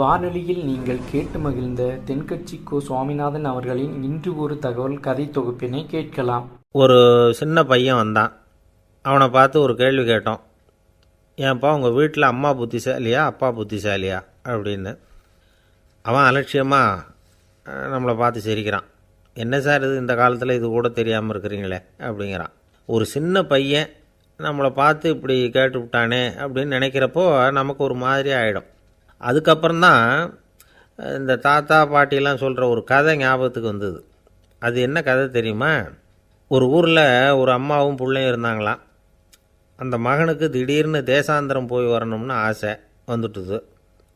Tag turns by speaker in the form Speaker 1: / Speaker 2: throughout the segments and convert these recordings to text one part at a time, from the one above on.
Speaker 1: வானொலியில் நீங்கள் கேட்டு மகிழ்ந்த தென்கட்சி கோ சுவாமிநாதன் அவர்களின் இன்று ஒரு தகவல் கதை தொகுப்பினை கேட்கலாம்.
Speaker 2: ஒரு சின்ன பையன் வந்தான். அவனை பார்த்து ஒரு கேள்வி கேட்டோம். ஏன்ப்பா உங்கள் வீட்டில் அம்மா புத்திசாலியா அப்பா புத்திசாலியா அப்படின்னு. அவன் அலட்சியமாக நம்மளை பார்த்து சிரிக்கிறான். என்ன சார் இது, இந்த காலத்தில் இது கூட தெரியாமல் இருக்கிறீங்களே அப்படிங்கிறான். ஒரு சின்ன பையன் நம்மளை பார்த்து இப்படி கேட்டு விட்டானே அப்படின்னு நினைக்கிறப்போ நமக்கு ஒரு மாதிரி ஆகிடும். அதுக்கப்புறம்தான் இந்த தாத்தா பாட்டிலாம் சொல்கிற ஒரு கதை ஞாபகத்துக்கு வந்தது. அது என்ன கதை தெரியுமா? ஒரு ஊரில் ஒரு அம்மாவும் பிள்ளையும் இருந்தாங்களாம். அந்த மகனுக்கு திடீர்னு தேசாந்திரம் போய் வரணும்னு ஆசை வந்துட்டுது.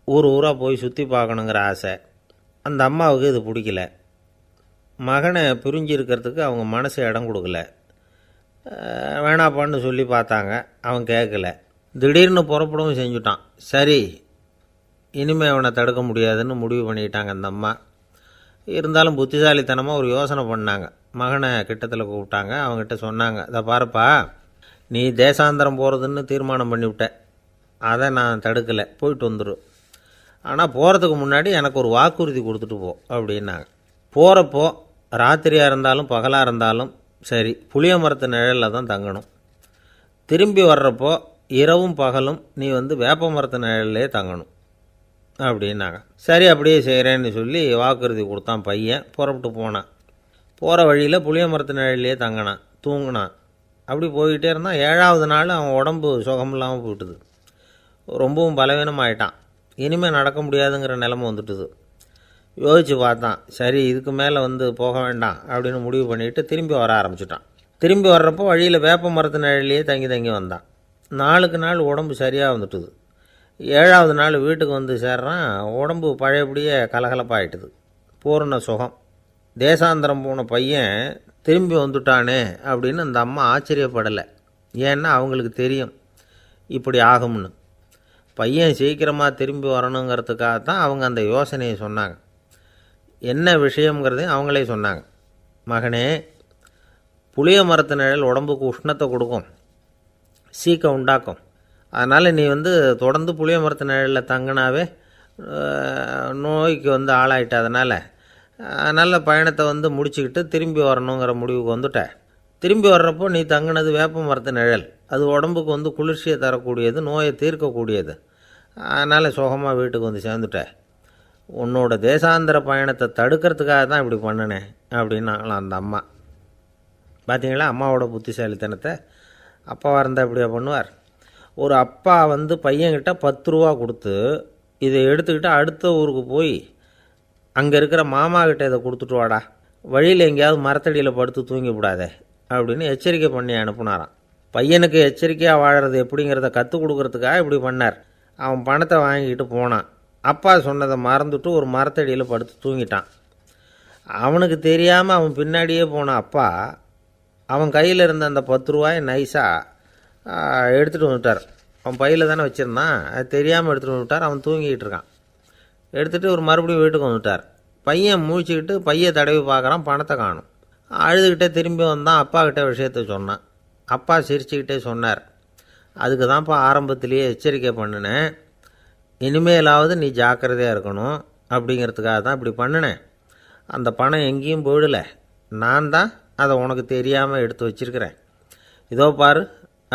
Speaker 2: ஊராக போய் சுற்றி பார்க்கணுங்கிற ஆசை. அந்த அம்மாவுக்கு இது பிடிக்கல. மகனை பிரிஞ்சு இருக்கிறதுக்கு அவங்க மனசு இடம் கொடுக்கல. வேணாப்பான்னு சொல்லி பார்த்தாங்க, அவன் கேட்கல. திடீர்னு புறப்படவும் செஞ்சுட்டான். சரி, இனிமேல் அவனை தடுக்க முடியாதுன்னு முடிவு பண்ணிட்டாங்க அந்த அம்மா. இருந்தாலும் புத்திசாலித்தனமாக ஒரு யோசனை பண்ணாங்க. மகனை கிட்டத்தில் கூப்பிட்டாங்க. அவங்ககிட்ட சொன்னாங்க, இதை பாருப்பா, நீ தேசாந்திரம் போகிறதுன்னு தீர்மானம் பண்ணிவிட்ட, அதை நான் தடுக்கலை, போயிட்டு வந்துடும். ஆனால் போகிறதுக்கு முன்னாடி எனக்கு ஒரு வாக்குறுதி கொடுத்துட்டு போ அப்படின்னாங்க. போகிறப்போ ராத்திரியாக இருந்தாலும் பகலாக இருந்தாலும் சரி, புளிய மரத்து நிழலில் தான் தங்கணும். திரும்பி வர்றப்போ இரவும் பகலும் நீ வேப்ப மரத்து நிழல்லே தங்கணும் அப்படின்னாங்க. சரி, அப்படியே செய்கிறேன்னு சொல்லி வாக்குறுதி கொடுத்தான் பையன். புறப்பட்டு போனான். போகிற வழியில் புளிய மரத்து நிழல்லையே தங்கினான், தூங்கினான். அப்படி போய்கிட்டே இருந்தான். 7வது நாள் அவன் உடம்பு சுகமில்லாமல் போயிட்டுது. ரொம்பவும் பலவீனமாயிட்டான். இனிமேல் நடக்க முடியாதுங்கிற நிலைமை வந்துட்டுது. யோசித்து பார்த்தான். சரி, இதுக்கு மேலே போக வேண்டாம் அப்படின்னு முடிவு பண்ணிவிட்டு திரும்பி வர ஆரம்பிச்சிட்டான். திரும்பி வர்றப்போ வழியில் வேப்ப மரத்து நிழல்லையே தங்கி தங்கி வந்தான். நாளுக்கு நாள் உடம்பு சரியாக வந்துட்டுது. 7வது நாள் வீட்டுக்கு சேர்றான். உடம்பு பழையபடியே கலகலப்பாயிட்டுது. பூர்ண சுகம். தேசாந்திரம் போன பையன் திரும்பி வந்துட்டானே அப்படின்னு அந்த அம்மா ஆச்சரியப்படலை. ஏன்னா அவங்களுக்கு தெரியும் இப்படி ஆகும்னு. பையன் சீக்கிரமாக திரும்பி வரணுங்கிறதுக்காகத்தான் அவங்க அந்த யோசனையை சொன்னாங்க. என்ன விஷயங்கிறதையும் அவங்களே சொன்னாங்க. மகனே, புளிய மரத்து நிழல் உடம்புக்கு உஷ்ணத்தை கொடுக்கும், சீக்கம் உண்டாக்கும். அதனால் நீ தொடர்ந்து புளிய மரத்து நிழலில் தங்கினாவே நோய்க்கு ஆளாயிட்ட. அதனால் பயணத்தை முடிச்சுக்கிட்டு திரும்பி வரணுங்கிற முடிவுக்கு வந்துட்ட. திரும்பி வர்றப்போ நீ தங்கினது வேப்ப மரத்து நிழல். அது உடம்புக்கு குளிர்ச்சியை தரக்கூடியது, நோயை தீர்க்கக்கூடியது. அதனால் சுகமாக வீட்டுக்கு சேர்ந்துட்ட. உன்னோட தேசாந்திர பயணத்தை தடுக்கிறதுக்காக தான் இப்படி பண்ணினேன் அப்படின்னாங்களாம் அந்த அம்மா. பார்த்தீங்களா அம்மாவோட புத்திசாலித்தனத்தை? அப்பாவாக இருந்தால் இப்படியா பண்ணுவார்? ஒரு அப்பா பையன்கிட்ட 10 ரூபா கொடுத்து இதை எடுத்துக்கிட்டு அடுத்த ஊருக்கு போய் அங்கே இருக்கிற மாமா கிட்ட இதை கொடுத்துட்டு வாடா, வழியில் எங்கேயாவது மரத்தடியில் படுத்து தூங்கி விடாதே அப்படின்னு எச்சரிக்கை பண்ணி அனுப்புனாராம். பையனுக்கு எச்சரிக்கையாக வாழறது எப்படிங்கிறத கற்றுக் கொடுக்கறதுக்காக இப்படி பண்ணார். அவன் பணத்தை வாங்கிக்கிட்டு போனான். அப்பா சொன்னதை மறந்துட்டு ஒரு மரத்தடியில் படுத்து தூங்கிட்டான். அவனுக்கு தெரியாமல் அவன் பின்னாடியே போன அப்பா அவன் கையில் இருந்த அந்த 10 ரூபாயை நைஸாக எடுத்துகிட்டு வந்துட்டார். அவன் பையில் தானே வச்சுருந்தான், அது தெரியாமல் எடுத்துகிட்டு வந்துட்டார். அவன் தூங்கிக்கிட்டு இருக்கான். எடுத்துகிட்டு ஒரு மறுபடியும் வீட்டுக்கு வந்துட்டார். பையன் முழிச்சுக்கிட்டு பையை தடவி பார்க்குறான், பணத்தை காணும். அழுதுகிட்டே திரும்பி வந்தான். அப்பா கிட்டே விஷயத்த சொன்னான். அப்பா சிரிச்சுக்கிட்டே சொன்னார், அதுக்கு தான்ப்பா ஆரம்பத்திலேயே எச்சரிக்கை பண்ணினேன், இனிமேலாவது நீ ஜாக்கிரதையாக இருக்கணும் அப்படிங்கிறதுக்காக தான் இப்படி பண்ணினேன். அந்த பணம் எங்கேயும் போயிடலை, நான் தான் அதை உனக்கு தெரியாமல் எடுத்து வச்சிருக்கிறேன். இதோ பாரு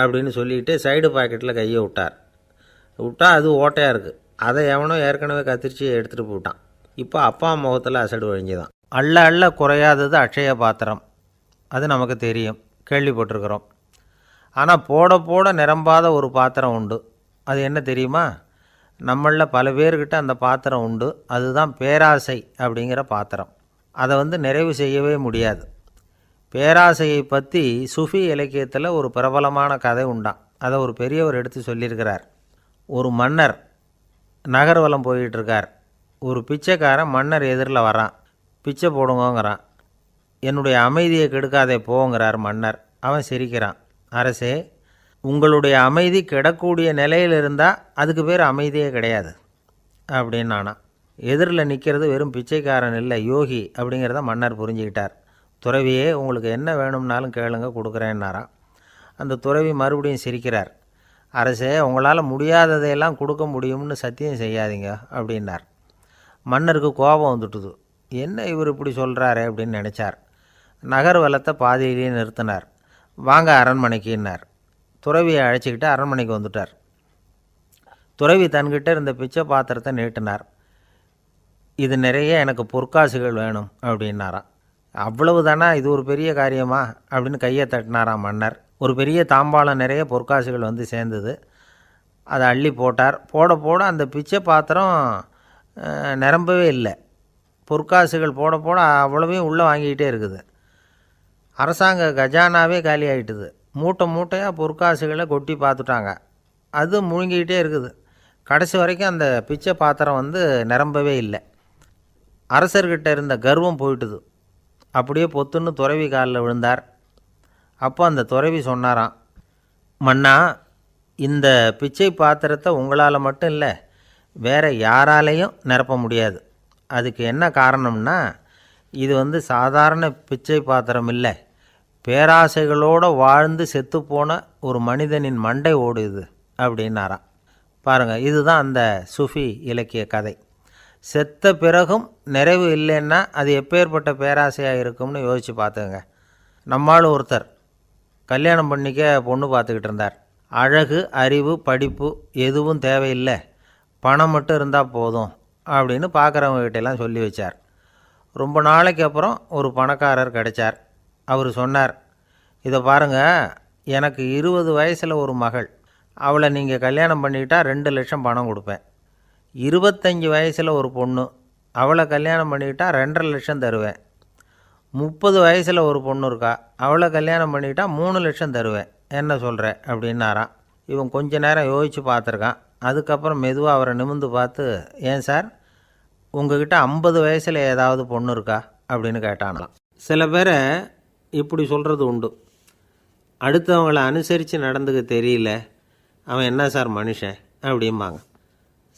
Speaker 2: அப்படின்னு சொல்லிட்டு சைடு பாக்கெட்டில் கையை விட்டா அது ஓட்டையாக இருக்குது. அதை எவனோ ஏற்கனவே கத்திரிச்சு எடுத்துகிட்டு போட்டான். இப்போ அப்பா முகத்தில் அசடு வழிஞ்சுதான். அள்ள அள்ள குறையாதது அட்சய பாத்திரம், அது நமக்கு தெரியும், கேள்விப்பட்டிருக்கிறோம். ஆனால் போட போட நிரம்பாத ஒரு பாத்திரம் உண்டு. அது என்ன தெரியுமா? நம்மளில் பல பேர்கிட்ட அந்த பாத்திரம் உண்டு. அதுதான் பேராசை அப்படிங்கிற பாத்திரம். அதை நிறைவு செய்யவே முடியாது. பேராசையை பற்றி சுஃபி இலக்கியத்தில் ஒரு பிரபலமான கதை உண்டாம். அதை ஒரு பெரியவர் எடுத்து சொல்லியிருக்கிறார். ஒரு மன்னர் நகர்வலம் போயிட்டுருக்கார். ஒரு பிச்சைக்காரன் மன்னர் எதிரில் வரான். பிச்சை போடுங்கோங்கிறான். என்னுடைய அமைதியை கெடுக்காதே போங்கிறார் மன்னர். அவன் சிரிக்கிறான். அரசே, உங்களுடைய அமைதி கெடக்கூடிய நிலையில் இருந்தால் அதுக்கு பேர் அமைதியே கிடையாது அப்படின்னு நானா. எதிரில் நிற்கிறது வெறும் பிச்சைக்காரன் இல்லை, யோகி அப்படிங்கிறத மன்னர் புரிஞ்சுக்கிட்டார். துறவியே, உங்களுக்கு என்ன வேணும்னாலும் கேளுங்க, கொடுக்குறேன்னாராம். அந்த துறவி மறுபடியும் சிரிக்கிறார். அரசே, உங்களால் முடியாததையெல்லாம் கொடுக்க முடியும்னு சத்தியம் செய்யாதீங்க அப்படின்னார். மன்னருக்கு கோபம் வந்துட்டுது. என்ன இவர் இப்படி சொல்கிறாரே அப்படின்னு நினச்சார். நகர்வலத்தை பாதியிலேயே நிறுத்தினார். வாங்க அரண்மனைக்குன்னார். துறவியை அழைச்சிக்கிட்டு அரண்மனைக்கு வந்துட்டார். துறவி தன்கிட்ட இருந்த பிச்சை பாத்திரத்தை நீட்டினார். இது நிறைய எனக்கு பொற்காசுகள் வேணும் அப்படின்னாராம். அவ்வளவு தானா, இது ஒரு பெரிய காரியமா அப்படின்னு கையை தட்டினாராம் மன்னர். ஒரு பெரிய தாம்பாளம் நிறைய பொற்காசுகள் வந்து சேர்ந்தது. அதை அள்ளி போட்டார். போட போட அந்த பிச்சை பாத்திரம் நிரம்பவே இல்லை. பொற்காசுகள் போட போட அவ்வளவையும் உள்ளே வாங்கிக்கிட்டே இருக்குது. அரசாங்க கஜானாவே காலி ஆகிட்டுது. மூட்டை மூட்டையாக பொற்காசுகளை கொட்டி பார்த்துட்டாங்க. அது முழுங்கிக்கிட்டே இருக்குது. கடைசி வரைக்கும் அந்த பிச்சை பாத்திரம் வந்து நிரம்பவே இல்லை. அரசர்கிட்ட இருந்த கர்வம் போயிட்டுது. அப்படியே பொத்துன்னு துறவி காலில் விழுந்தார். அப்போ அந்த துறவி சொன்னாராம், மன்னா, இந்த பிச்சை பாத்திரத்தை உங்களால் மட்டும் இல்லை, வேறு யாராலையும் நிரப்ப முடியாது. அதுக்கு என்ன காரணம்னா, இது வந்து சாதாரண பிச்சை பாத்திரம் இல்லை, பேராசைகளோடு வாழ்ந்து செத்துப்போன ஒரு மனிதனின் மண்டை ஓடுது அப்படின்னாராம். பாருங்கள், இதுதான் அந்த சுஃபி இலக்கிய கதை. செத்த பிறகும் நிறைவு இல்லைன்னா அது எப்பேற்பட்ட பேராசையாக இருக்கும்னு யோசித்து பார்த்துங்க. நம்மால் ஒருத்தர் கல்யாணம் பண்ணிக்க பொண்ணு பார்த்துக்கிட்டு இருந்தார். அழகு, அறிவு, படிப்பு எதுவும் தேவையில்லை, பணம் மட்டும் இருந்தால் போதும் அப்படின்னு பார்க்குறவங்ககிட்டெல்லாம் சொல்லி வச்சார். ரொம்ப நாளைக்கு அப்புறம் ஒரு பணக்காரர் கிடைச்சார். அவர் சொன்னார், இதை பாருங்கள், எனக்கு 20 வயசில் ஒரு மகள், அவளை நீங்கள் கல்யாணம் பண்ணிக்கிட்டா 2 லட்சம் பணம் கொடுப்பேன். 25 வயசில் ஒரு பொண்ணு, அவளை கல்யாணம் பண்ணிக்கிட்டா 2.5 லட்சம் தருவேன். 30 வயசில் ஒரு பொண்ணு இருக்கா, அவளை கல்யாணம் பண்ணிக்கிட்டா 3 லட்சம் தருவேன். என்ன சொல்கிற அப்படின்னாராம். இவன் கொஞ்ச நேரம் யோசித்து பார்த்துருக்கான். அதுக்கப்புறம் மெதுவாக அவரை நிமிர்ந்து பார்த்து, ஏன் சார், உங்ககிட்ட 50 வயசில் ஏதாவது பொண்ணு இருக்கா அப்படின்னு கேட்டானாம். சில பேரை இப்படி சொல்கிறது உண்டு, அடுத்தவங்களை அனுசரித்து நடந்துக்க தெரியல, அவன் என்ன சார் மனுஷன் அப்படிம்பாங்க.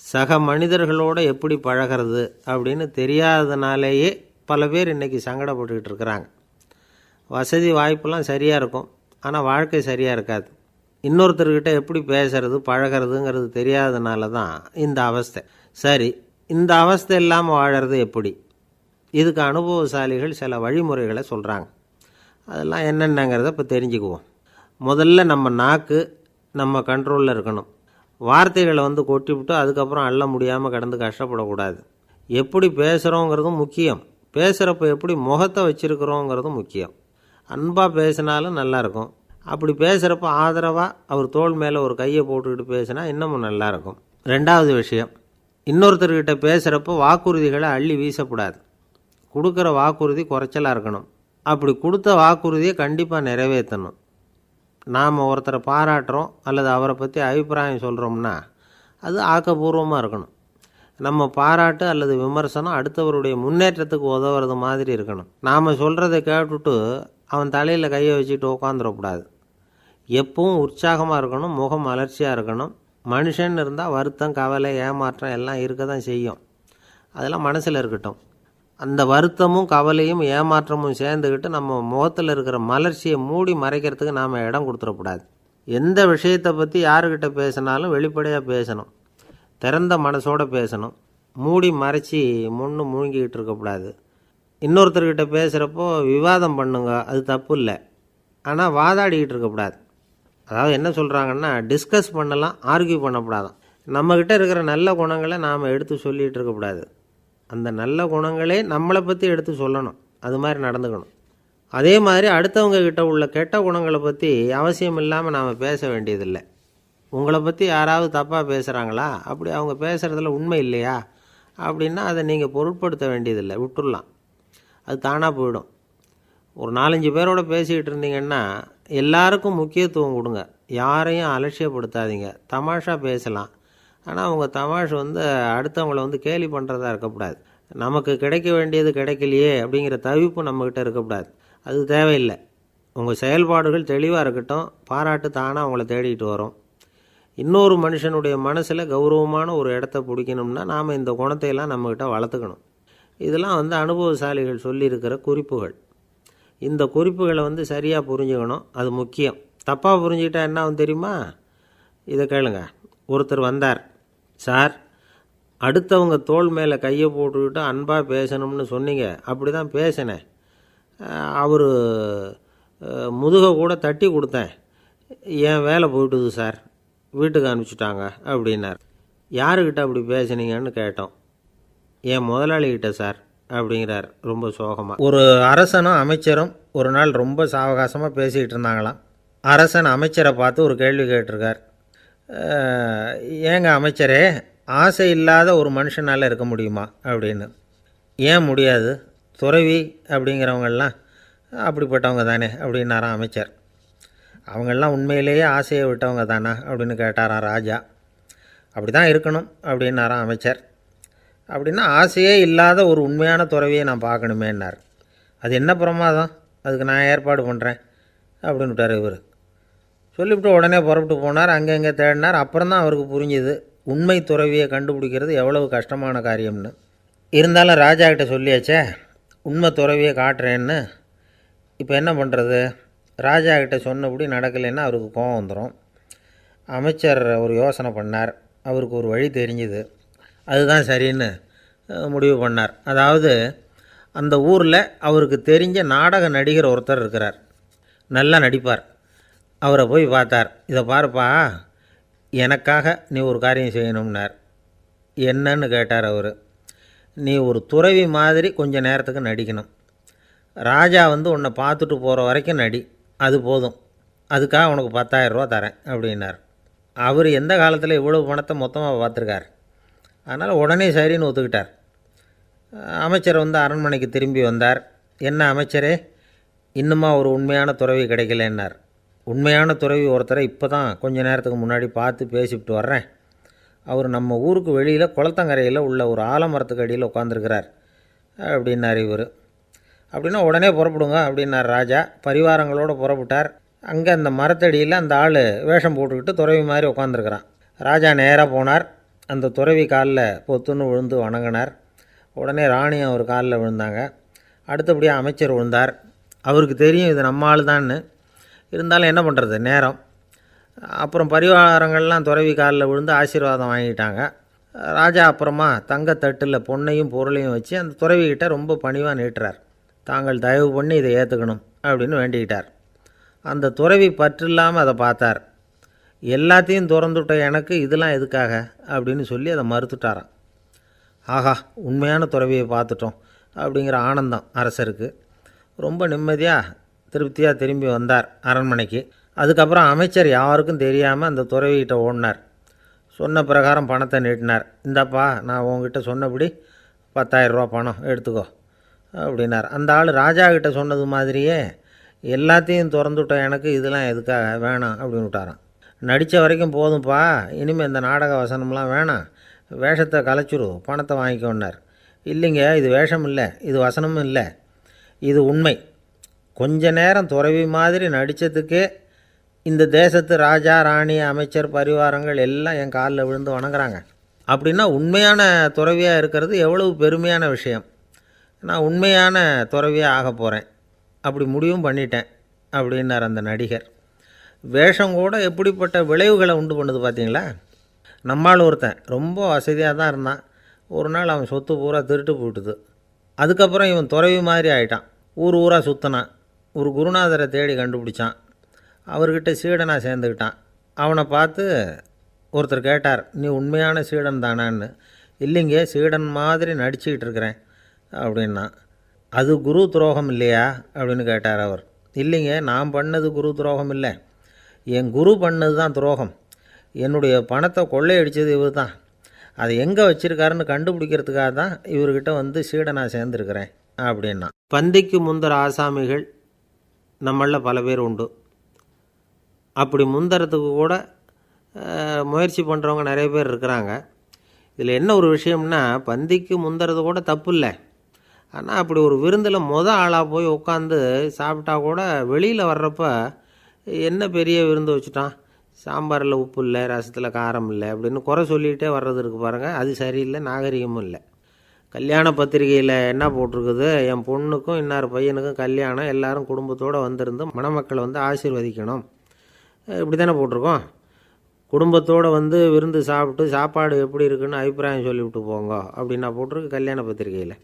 Speaker 2: சக மனிதர்களோடு எப்படி பழகிறது அப்படின்னு தெரியாததுனாலேயே பல பேர் இன்றைக்கி சங்கடப்பட்டுக்கிட்டு இருக்கிறாங்க. வசதி வாய்ப்பெல்லாம் சரியாக இருக்கும், ஆனால் வாழ்க்கை சரியாக இருக்காது. இன்னொருத்தர்கிட்ட எப்படி பேசுறது பழகிறதுங்கிறது தெரியாததுனால தான் இந்த அவஸ்தை. சரி, இந்த அவஸ்தை இல்லாமல் வாழறது எப்படி? இதுக்கு அனுபவசாலிகள் சில வழிமுறைகளை சொல்கிறாங்க. அதெல்லாம் என்னென்னங்கிறத இப்போ தெரிஞ்சுக்குவோம். முதல்ல நம்ம நாக்கு நம்ம கண்ட்ரோலில் இருக்கணும். வார்த்தைகளை வந்து கொட்டிவிட்டு அதுக்கப்புறம் அள்ள முடியாமல் கடந்து கஷ்டப்படக்கூடாது. எப்படி பேசுகிறோங்கிறதும் முக்கியம், பேசுகிறப்ப எப்படி முகத்தை வச்சுருக்கிறோங்கிறதும் முக்கியம். அன்பாக பேசினாலும் நல்லாயிருக்கும். அப்படி பேசுகிறப்ப ஆதரவாக அவர் தோள் மேலே ஒரு கையை போட்டுக்கிட்டு பேசினா இன்னமும் நல்லாயிருக்கும். 2வது விஷயம், இன்னொருத்தர்கிட்ட பேசுகிறப்போ வாக்குறுதிகளை அள்ளி வீசக்கூடாது. கொடுக்குற வாக்குறுதி குறைச்சலாக இருக்கணும். அப்படி கொடுத்த வாக்குறுதியை கண்டிப்பாக நிறைவேற்றணும். நாம் ஒருத்தரை பாராட்டுறோம் அல்லது அவரை பற்றி அபிப்பிராயம் சொல்கிறோம்னா அது ஆக்கப்பூர்வமாக இருக்கணும். நம்ம பாராட்டு அல்லது விமர்சனம் அடுத்தவருடைய முன்னேற்றத்துக்கு உதவுறது மாதிரி இருக்கணும். நாம் சொல்கிறத கேட்டுட்டு அவன் தலையில் கையை வச்சுட்டு உட்காந்துடக்கூடாது. எப்பவும் உற்சாகமாக இருக்கணும், முகம் மலர்ச்சியாக இருக்கணும். மனுஷன் இருந்தால் வருத்தம், கவலை, ஏமாற்றம் எல்லாம் இருக்க தான் செய்யும். அதெல்லாம் மனசில் இருக்கட்டும். அந்த வருத்தமும் கவலையும் ஏமாற்றமும் சேர்ந்துக்கிட்டு நம்ம முகத்தில் இருக்கிற மலர்ச்சியை மூடி மறைக்கிறதுக்கு நாம் இடம் கொடுத்துடக்கூடாது. எந்த விஷயத்தை பற்றி யாருக்கிட்ட பேசினாலும் வெளிப்படையாக பேசணும், திறந்த மனசோடு பேசணும். மூடி மறைச்சி முன்னு மூழ்கிக்கிட்டு இருக்கக்கூடாது. இன்னொருத்தர்கிட்ட பேசுகிறப்போ விவாதம் பண்ணுங்க, அது தப்பு இல்லை, ஆனால் வாதாடிக்கிட்டு இருக்கக்கூடாது. அதாவது என்ன சொல்கிறாங்கன்னா, டிஸ்கஸ் பண்ணலாம், ஆர்கியூ பண்ணக்கூடாதான். நம்மக்கிட்ட இருக்கிற நல்ல குணங்களை நாம் எடுத்து சொல்லிகிட்டு இருக்கக்கூடாது. அந்த நல்ல குணங்களே நம்மளை பற்றி எடுத்து சொல்லணும், அது மாதிரி நடந்துக்கணும். அதே மாதிரி அடுத்தவங்க கிட்ட உள்ள கெட்ட குணங்களை பற்றி அவசியம் இல்லாமல் நாம் பேச வேண்டியதில்லை. உங்களை பற்றி யாராவது தப்பாக பேசுகிறாங்களா, அப்படி அவங்க பேசுகிறதுல உண்மை இல்லையா அப்படின்னா அதை நீங்கள் பொருட்படுத்த வேண்டியதில்லை, விட்டுடலாம். அது தானாக போயிடும். ஒரு 4-5 பேரோட பேசிக்கிட்டு இருந்தீங்கன்னா எல்லாருக்கும் முக்கியத்துவம் கொடுங்க, யாரையும் அலட்சியப்படுத்தாதீங்க. தமாஷா பேசலாம், ஆனால் அவங்க தமாஷ் வந்து அடுத்தவங்களை வந்து கேலி பண்ணுறதா இருக்கக்கூடாது. நமக்கு கிடைக்க வேண்டியது கிடைக்கலையே அப்படிங்கிற தவிப்பு நம்மக்கிட்ட இருக்கக்கூடாது, அது தேவையில்லை. உங்கள் செயல்பாடுகள் தெளிவாக இருக்கட்டும், பாராட்டு தானாக அவங்கள தேடிட்டு வரும். இன்னொரு மனுஷனுடைய மனசில் கௌரவமான ஒரு இடத்த பிடிக்கணும்னா நாம் இந்த குணத்தையெல்லாம் நம்மக்கிட்ட வளர்த்துக்கணும். இதெல்லாம் வந்து அனுபவசாலிகள் சொல்லியிருக்கிற குறிப்புகள். இந்த குறிப்புகளை வந்து சரியாக புரிஞ்சுக்கணும், அது முக்கியம். தப்பாக புரிஞ்சுக்கிட்டா என்ன ஆகும் தெரியுமா? இதை கேளுங்க. ஒருத்தர் வந்தார், சார் அடுத்தவங்க தோள் மேலே கையை போட்டுக்கிட்டு அன்பாக பேசணும்னு சொன்னீங்க. அப்படி தான் பேசினேன். அவர் முதுகை கூட தட்டி கொடுத்தேன். என் வேலை போயிட்டுது சார், வீட்டுக்கு அனுப்பிச்சிட்டாங்க அப்படின்னார். யாருக்கிட்ட அப்படி பேசுனீங்கன்னு கேட்டோம். என் முதலாளிகிட்ட சார் அப்படிங்கிறார் ரொம்ப சோகமாக. ஒரு அரசனும் அமைச்சரும் ஒரு நாள் ரொம்ப சாவகாசமாக பேசிக்கிட்டு இருந்தாங்களாம். அரசன் அமைச்சரை பார்த்து ஒரு கேள்வி கேட்டிருக்கார். ஏங்க அமைச்சரே, ஆசை இல்லாத ஒரு மனுஷனால் இருக்க முடியுமா அப்படின்னு. ஏன் முடியாது, துறவி அப்படிங்கிறவங்கெல்லாம் அப்படிப்பட்டவங்க தானே அப்படின்னாராம் அமைச்சர். அவங்கெல்லாம் உண்மையிலேயே ஆசையை விட்டவங்க தானா அப்படின்னு கேட்டாராம் ராஜா. அப்படி தான் இருக்கணும் அப்படின்னாராம் அமைச்சர். அப்படின்னா ஆசையே இல்லாத ஒரு உண்மையான துறவியை நான் பார்க்கணுமேன்னார். அது என்ன பிரமாதம், அதுக்கு நான் ஏற்பாடு பண்ணுறேன் அப்படின்னு விட்டார் இவர். சொல்லிவிட்டு உடனே புறப்பட்டு போனார். அங்கே தேடினார். அப்புறம் தான் அவருக்கு புரிஞ்சுது உண்மை துறவியை கண்டுபிடிக்கிறது எவ்வளவு கஷ்டமான காரியம்னு. இருந்தாலும் ராஜா கிட்ட சொல்லியாச்சே உண்மை துறவியை காட்டுறேன்னு. இப்போ என்ன பண்ணுறது? ராஜா கிட்ட சொன்னபடி நடக்கலைன்னா அவருக்கு கோபம் வந்துடும். அமைச்சர் ஒரு யோசனை பண்ணார். அவருக்கு ஒரு வழி தெரிஞ்சுது. அதுதான் சரின்னு முடிவு பண்ணார். அதாவது அந்த ஊரில் அவருக்கு தெரிஞ்ச நாடக நடிகர் ஒருத்தர் இருக்கிறார், நல்லா நடிப்பார். அவரை போய் பார்த்தார். இதை பாருப்பா, எனக்காக நீ ஒரு காரியம் செய்யணும்னார். என்னன்னு கேட்டார் அவர். நீ ஒரு துறவி மாதிரி கொஞ்சம் நேரத்துக்கு நடிக்கணும். ராஜா உன்னை பார்த்துட்டு போகிற வரைக்கும் நடி, அது போதும். அதுக்காக உனக்கு 10,000 ரூபா தரேன் அப்படின்னார். அவர் எந்த காலத்தில் இவ்வளவு பணத்தை மொத்தமாக பார்த்துருக்கார். அதனால் உடனே சரின்னு ஒத்துக்கிட்டார். அமைச்சர் அரண்மனைக்கு திரும்பி வந்தார். என்ன அமைச்சரே, இன்னுமா ஒரு உண்மையான துறவி கிடைக்கலன்னார். உண்மையான துறவி ஒருத்தரை இப்போ தான் கொஞ்ச நேரத்துக்கு முன்னாடி பார்த்து பேசிவிட்டு வர்றேன். அவர் நம்ம ஊருக்கு வெளியில் குளத்தங்கரையில் உள்ள ஒரு ஆலமரத்துக்கு அடியில் உட்காந்துருக்கிறார் அப்படின்னார் இவர். அப்படின்னா உடனே புறப்படுங்க அப்படின்னார் ராஜா. பரிவாரங்களோடு புறப்பட்டார். அங்கே அந்த மரத்தடியில் அந்த ஆள் வேஷம் போட்டுக்கிட்டு துறவி மாதிரி உட்காந்துருக்கிறான். ராஜா நேராக போனார். அந்த துறவி காலில் பொத்துன்னு விழுந்து வணங்கினார். உடனே ராணியும் அவர் காலில் விழுந்தாங்க. அடுத்தபடியாக அமைச்சர் விழுந்தார். அவருக்கு தெரியும் இது நம்ம ஆள் தான்னு. இருந்தாலும் என்ன பண்ணுறது, நேரம். அப்புறம் பரிவாரங்கள்லாம் துறவி காலில் விழுந்து ஆசீர்வாதம் வாங்கிட்டாங்க. ராஜா அப்புறமா தங்கத்தட்டில் பொன்னையும் பொருளையும் வச்சு அந்த துறவிக்கிட்ட ரொம்ப பணிவாக நீட்டுறார். தாங்கள் தயவு பண்ணி இதை ஏற்றுக்கணும் அப்படின்னு வேண்டிக்கிட்டார். அந்த துறவி பற்றில்லாமல் அதை பார்த்தார். எல்லாத்தையும் திறந்துவிட்ட எனக்கு இதெல்லாம் எதுக்காக அப்படின்னு சொல்லி அதை மறுத்துட்டாராம். ஆஹா, உண்மையான துறவியை பார்த்துட்டோம் அப்படிங்கிற ஆனந்தம் அரசருக்கு. ரொம்ப நிம்மதியாக திருப்தியாக திரும்பி வந்தார் அரண்மனைக்கு. அதுக்கப்புறம் அமைச்சர் யாருக்கும் தெரியாமல் அந்த துறவிகிட்ட ஓடினார். சொன்ன பிரகாரம் பணத்தை நீட்டினார். இந்தாப்பா, நான் உங்ககிட்ட சொன்னபடி 10,000 ரூபா பணம் எடுத்துக்கோ அப்படின்னார். அந்த ஆள் ராஜா கிட்ட சொன்னது மாதிரியே எல்லாத்தையும் திறந்துவிட்ட எனக்கு இதெல்லாம் எதுக்காக வேணாம் அப்படின்னு விட்டாராம். நடித்த வரைக்கும் போதும்ப்பா, இனிமேல் இந்த நாடக வசனம்லாம் வேணாம், வேஷத்தை கலைச்சிரு, பணத்தை வாங்கிக்கோன்னார். இல்லைங்க, இது வேஷம் இல்லை, இது வசனமும் இல்லை, இது உண்மை. கொஞ்ச நேரம் துறவி மாதிரி நடித்ததுக்கே இந்த தேசத்து ராஜா, ராணி, அமைச்சர், பரிவாரங்கள் எல்லாம் என் காலில் விழுந்து வணங்குறாங்க. அப்படின்னா உண்மையான துறவியாக இருக்கிறது எவ்வளவு பெருமையான விஷயம். நான் உண்மையான துறவியாக ஆக போகிறேன், அப்படி முடிவும் பண்ணிட்டேன் அப்படின்னார் அந்த நடிகர். வேஷம் கூட எப்படிப்பட்ட விளைவுகளை உண்டு பண்ணுது பார்த்தீங்களா. நம்மால் ஒருத்தன் ரொம்ப வசதியாக தான் இருந்தான். ஒரு நாள் அவன் சொத்து பூரா திருட்டு போயிட்டுது. அதுக்கப்புறம் இவன் துறவி மாதிரி ஆகிட்டான். ஊர் ஊராக சுற்றினான். ஒரு குருநாதரை தேடி கண்டுபிடிச்சான். அவர்கிட்ட சீடனாக சேர்ந்துக்கிட்டான். அவனை பார்த்து ஒருத்தர் கேட்டார், நீ உண்மையான சீடன் தானான்னு. இல்லைங்க, சீடன் மாதிரி நடிச்சுக்கிட்டு இருக்கிறேன் அப்படின்னா. அது குரு துரோகம் இல்லையா அப்படின்னு கேட்டார் அவர். இல்லைங்க, நான் பண்ணது குரு துரோகம் இல்லை, என் குரு பண்ணது தான் துரோகம். என்னுடைய பணத்தை கொள்ளையடித்தது இவர் தான். அதை எங்கே வச்சுருக்காருன்னு கண்டுபிடிக்கிறதுக்காக தான் இவர்கிட்ட சீடனாக சேர்ந்துருக்கிறேன் அப்படின்னா. பந்திக்கு முந்தர ஆசாமிகள் நம்மளில் பல பேர் உண்டு. அப்படி முந்தறதுக்கு கூட முயற்சி பண்ணுறவங்க நிறைய பேர் இருக்கிறாங்க. இதில் என்ன ஒரு விஷயம்னா, பந்திக்கு முந்தறது கூட தப்பு இல்லை. ஆனால் அப்படி ஒரு விருந்தில் ஆளாக போய் உட்காந்து சாப்பிட்டா கூட வெளியில் வர்றப்ப என்ன பெரிய விருந்து வச்சுட்டான், சாம்பாரில் உப்பு இல்லை, ரசத்தில் காரம் இல்லை அப்படின்னு குறை சொல்லிகிட்டே வர்றது இருக்குது பாருங்கள். அது சரியில்லை, நாகரிகமும் இல்லை. கல்யாண பத்திரிகையில் என்ன போட்டிருக்குது, என் பொண்ணுக்கும் இன்னார் பையனுக்கும் கல்யாணம், எல்லாரும் குடும்பத்தோடு வந்திருந்து மணமக்களை ஆசீர்வதிக்கணும், இப்படி தானே போட்டிருக்கோம். குடும்பத்தோடு வந்து விருந்து சாப்பிட்டு சாப்பாடு எப்படி இருக்குன்னு அபிப்பிராயம் சொல்லிவிட்டு போங்க அப்படின்னா போட்டிருக்கு கல்யாண பத்திரிகையில்.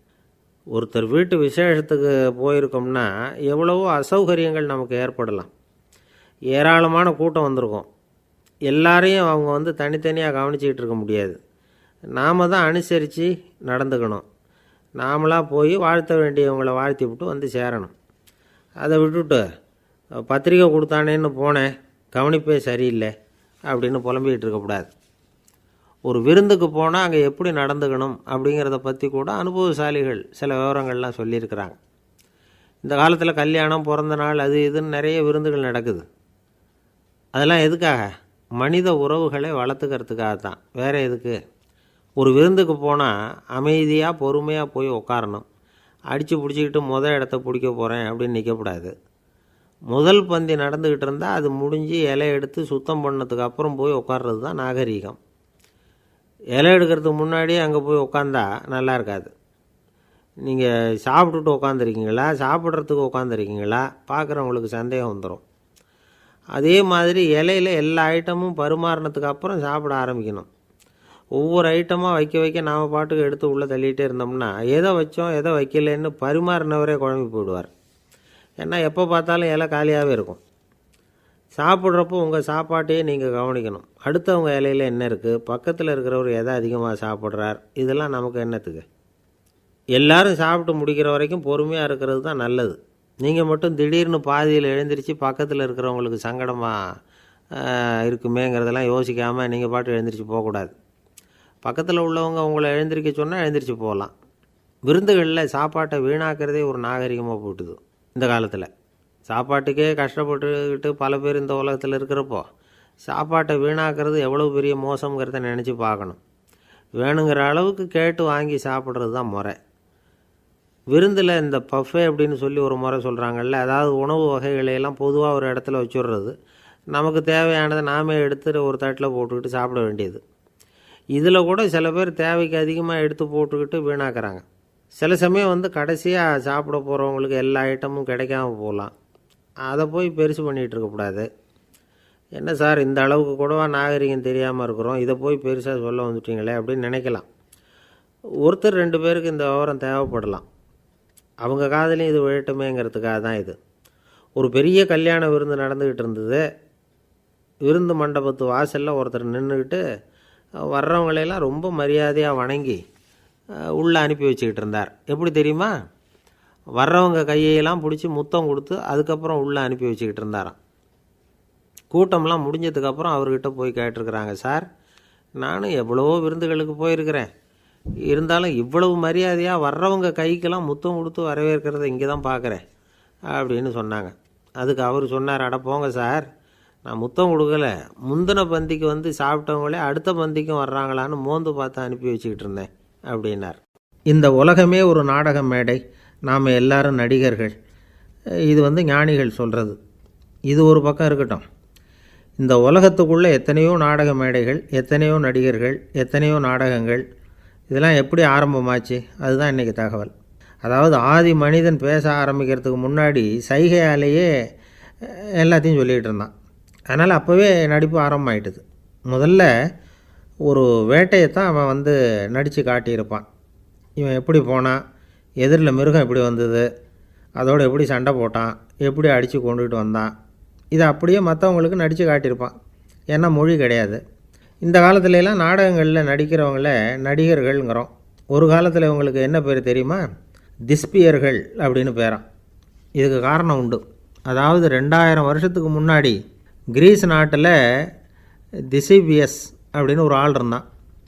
Speaker 2: ஒருத்தர் வீட்டு விசேஷத்துக்கு போயிருக்கோம்னா எவ்வளவோ அசௌகரியங்கள் நமக்கு ஏற்படலாம். ஏராளமான கூட்டம் வந்திருக்கும். எல்லாரையும் அவங்க வந்து தனித்தனியாக கவனிச்சிக்கிட்டு இருக்க முடியாது. நாம் தான் அனுசரித்து நடந்துக்கணும். நாமளாக போய் வாழ்த்த வேண்டியவங்களை வாழ்த்தி விட்டு வந்து சேரணும். அதை விட்டுட்டு பத்திரிக்கை கொடுத்தானேன்னு போனேன், கவனிப்பே சரியில்லை அப்படின்னு புலம்பிக்கிட்டு இருக்கக்கூடாது. ஒரு விருந்துக்கு போனால் அங்கே எப்படி நடந்துக்கணும் அப்படிங்கிறத பற்றி கூட அனுபவசாலிகள் சில விவரங்கள்லாம் சொல்லியிருக்கிறாங்க. இந்த காலத்தில் கல்யாணம், பிறந்த நாள், அது இதுன்னு நிறைய விருந்துகள் நடக்குது. அதெல்லாம் எதுக்காக? மனித உறவுகளை வளர்த்துக்கிறதுக்காக தான், வேறு எதுக்கு? ஒரு விருந்துக்கு போனால் அமைதியாக பொறுமையாக போய் உட்காரணும். அடித்து பிடிச்சிக்கிட்டு இடத்த பிடிக்க போகிறேன் அப்படின்னு நிற்கக்கூடாது. முதல் பந்தி நடந்துக்கிட்டு இருந்தால் அது முடிஞ்சு இலை எடுத்து சுத்தம் பண்ணதுக்கு அப்புறம் போய் உட்கார்றது தான் நாகரீகம். இலை எடுக்கிறதுக்கு முன்னாடியே அங்கே போய் உட்காந்தா நல்லா இருக்காது. நீங்கள் சாப்பிட்டுட்டு உட்காந்துருக்கீங்களா, சாப்பிட்றதுக்கு உட்காந்துருக்கீங்களா, பார்க்குறவங்களுக்கு சந்தேகம் வந்துடும். அதே மாதிரி இலையில் எல்லா ஐட்டமும் பரிமாறினதுக்கு அப்புறம் சாப்பிட ஆரம்பிக்கணும். ஒவ்வொரு ஐட்டமாக வைக்க நாம் பாட்டுக்கு எடுத்து உள்ளே தள்ளிகிட்டே இருந்தோம்னா எதை வச்சோம் எதை வைக்கலன்னு பரிமாறினவரே குழம்பி போயிடுவார். ஏன்னா எப்போ பார்த்தாலும் இலை காலியாகவே இருக்கும். சாப்பிட்றப்போ உங்கள் சாப்பாட்டையே நீங்கள் கவனிக்கணும். அடுத்தவங்க இலையில் என்ன இருக்குது, பக்கத்தில் இருக்கிறவர் எதை அதிகமாக சாப்பிட்றார், இதெல்லாம் நமக்கு என்னத்துக்கு? எல்லாரும் சாப்பிட்டு முடிக்கிற வரைக்கும் பொறுமையாக இருக்கிறது தான் நல்லது. நீங்கள் மட்டும் திடீர்னு பாதியில் எழுந்திரிச்சு பக்கத்தில் இருக்கிறவங்களுக்கு சங்கடமாக இருக்குமேங்கிறதெல்லாம் யோசிக்காமல் நீங்கள் பாட்டு எழுந்திரிச்சு போகக்கூடாது. பக்கத்தில் உள்ளவங்க உங்களை எழுந்திரிக்க சொன்னால் எழுந்திரிச்சு போகலாம். விருந்துகளில் சாப்பாட்டை வீணாக்கிறதே ஒரு நாகரிகமாக போட்டுது. இந்த காலத்தில் சாப்பாட்டுக்கே கஷ்டப்பட்டுக்கிட்டு பல பேர் இந்த உலகத்தில் இருக்கிறப்போ சாப்பாட்டை வீணாக்கிறது எவ்வளோ பெரிய மோசங்கிறத நினச்சி பார்க்கணும். வேணுங்கிற அளவுக்கு கேட்டு வாங்கி சாப்பிட்றது தான் முறை. விருந்தில் இந்த பஃபே அப்படின்னு சொல்லி ஒரு முறை சொல்கிறாங்கல்ல, அதாவது உணவு வகைகளையெல்லாம் பொதுவாக ஒரு இடத்துல வச்சுடுறது, நமக்கு தேவையானதை நாமே எடுத்து ஒரு தட்டில் போட்டுக்கிட்டு சாப்பிட வேண்டியது. இதில் கூட சில பேர் தேவைக்கு அதிகமாக எடுத்து போட்டுக்கிட்டு வீணாக்குறாங்க. சில சமயம் வந்து கடைசியாக சாப்பிட போகிறவங்களுக்கு எல்லா ஐட்டமும் கிடைக்காம போகலாம். அதை போய் பெருசு பண்ணிகிட்டு இருக்கக்கூடாது. என்ன சார் இந்த அளவுக்கு கூடவா நாகரிகம் தெரியாமல் இருக்கிறோம், இதை போய் பெருசாக சொல்ல வந்துட்டீங்களே அப்படின்னு நினைக்கலாம். ஒருத்தர் 2 பேருக்கு இந்த விவரம் தேவைப்படலாம். அவங்க காதலையும் இது விழட்டுமேங்கிறதுக்காக தான் இது. ஒரு பெரிய கல்யாண விருந்து நடந்துக்கிட்டு இருந்தது. விருந்து மண்டபத்து வாசலில் ஒருத்தர் நின்றுக்கிட்டு வர்றவங்களையெல்லாம் ரொம்ப மரியாதையாக வணங்கி உள்ளே அனுப்பி வச்சுக்கிட்டு இருந்தார். எப்படி தெரியுமா? வர்றவங்க கையெல்லாம் பிடிச்சி முத்தம் கொடுத்து அதுக்கப்புறம் உள்ளே அனுப்பி வச்சுக்கிட்டு இருந்தாராம். கூட்டம்லாம் முடிஞ்சதுக்கப்புறம் அவர்கிட்ட போய் கேட்டிருக்கிறாங்க, சார் நானும் எவ்வளவோ விருந்துகளுக்கு போயிருக்கிறேன், இருந்தாலும் இவ்வளவு மரியாதையாக வர்றவங்க கைக்கெல்லாம் முத்தம் கொடுத்து வரவேற்கிறத இங்கே தான் பார்க்குறேன் அப்படின்னு சொன்னாங்க. அதுக்கு அவர் சொன்னார், அட போங்க சார், நான் முத்தம் கொடுக்கல, முந்தின பந்திக்கு வந்து சாப்பிட்டவங்களே அடுத்த பந்திக்கும் வர்றாங்களான்னு மோந்து பார்த்து அனுப்பி வச்சுக்கிட்டு இருந்தேன் அப்படின்னார். இந்த உலகமே ஒரு நாடக மேடை, நாம் எல்லாரும் நடிகர்கள். இது வந்து ஞானிகள் சொல்கிறது. இது ஒரு பக்கம் இருக்கட்டும். இந்த உலகத்துக்குள்ளே எத்தனையோ நாடக மேடைகள், எத்தனையோ நடிகர்கள், எத்தனையோ நாடகங்கள், இதெல்லாம் எப்படி ஆரம்பமாச்சு? அதுதான் இன்றைக்கி தகவல். அதாவது ஆதி மனிதன் பேச ஆரம்பிக்கிறதுக்கு முன்னாடி சைகையாலேயே எல்லாத்தையும் சொல்லிகிட்டு இருந்தான். அதனால் அப்போவே நடிப்பு ஆரம்பமாயிட்டுது. முதல்ல ஒரு வேட்டையைத்தான் அவன் வந்து நடித்து காட்டியிருப்பான். இவன் எப்படி போனான், எதிரில் மிருகம் எப்படி வந்தது, அதோடு எப்படி சண்டை போட்டான், எப்படி அடித்து கொண்டுகிட்டு வந்தான், இதை அப்படியே மற்றவங்களுக்கு நடித்து காட்டியிருப்பான். ஏன்னா மொழி கிடையாது. இந்த காலத்துலலாம் நாடகங்களில் நடிக்கிறவங்கள நடிகர்கள்ங்கிறோம். ஒரு காலத்தில் இவங்களுக்கு என்ன பேர் தெரியுமா? திஸ்பியர்கள் அப்படின்னு பேரான். இதுக்கு காரணம் உண்டு. அதாவது 2000 வருஷத்துக்கு முன்னாடி கிரீஸ் நாட்டில் திசிபியஸ் அப்படின்னு ஒரு ஆள் இருந்தான்.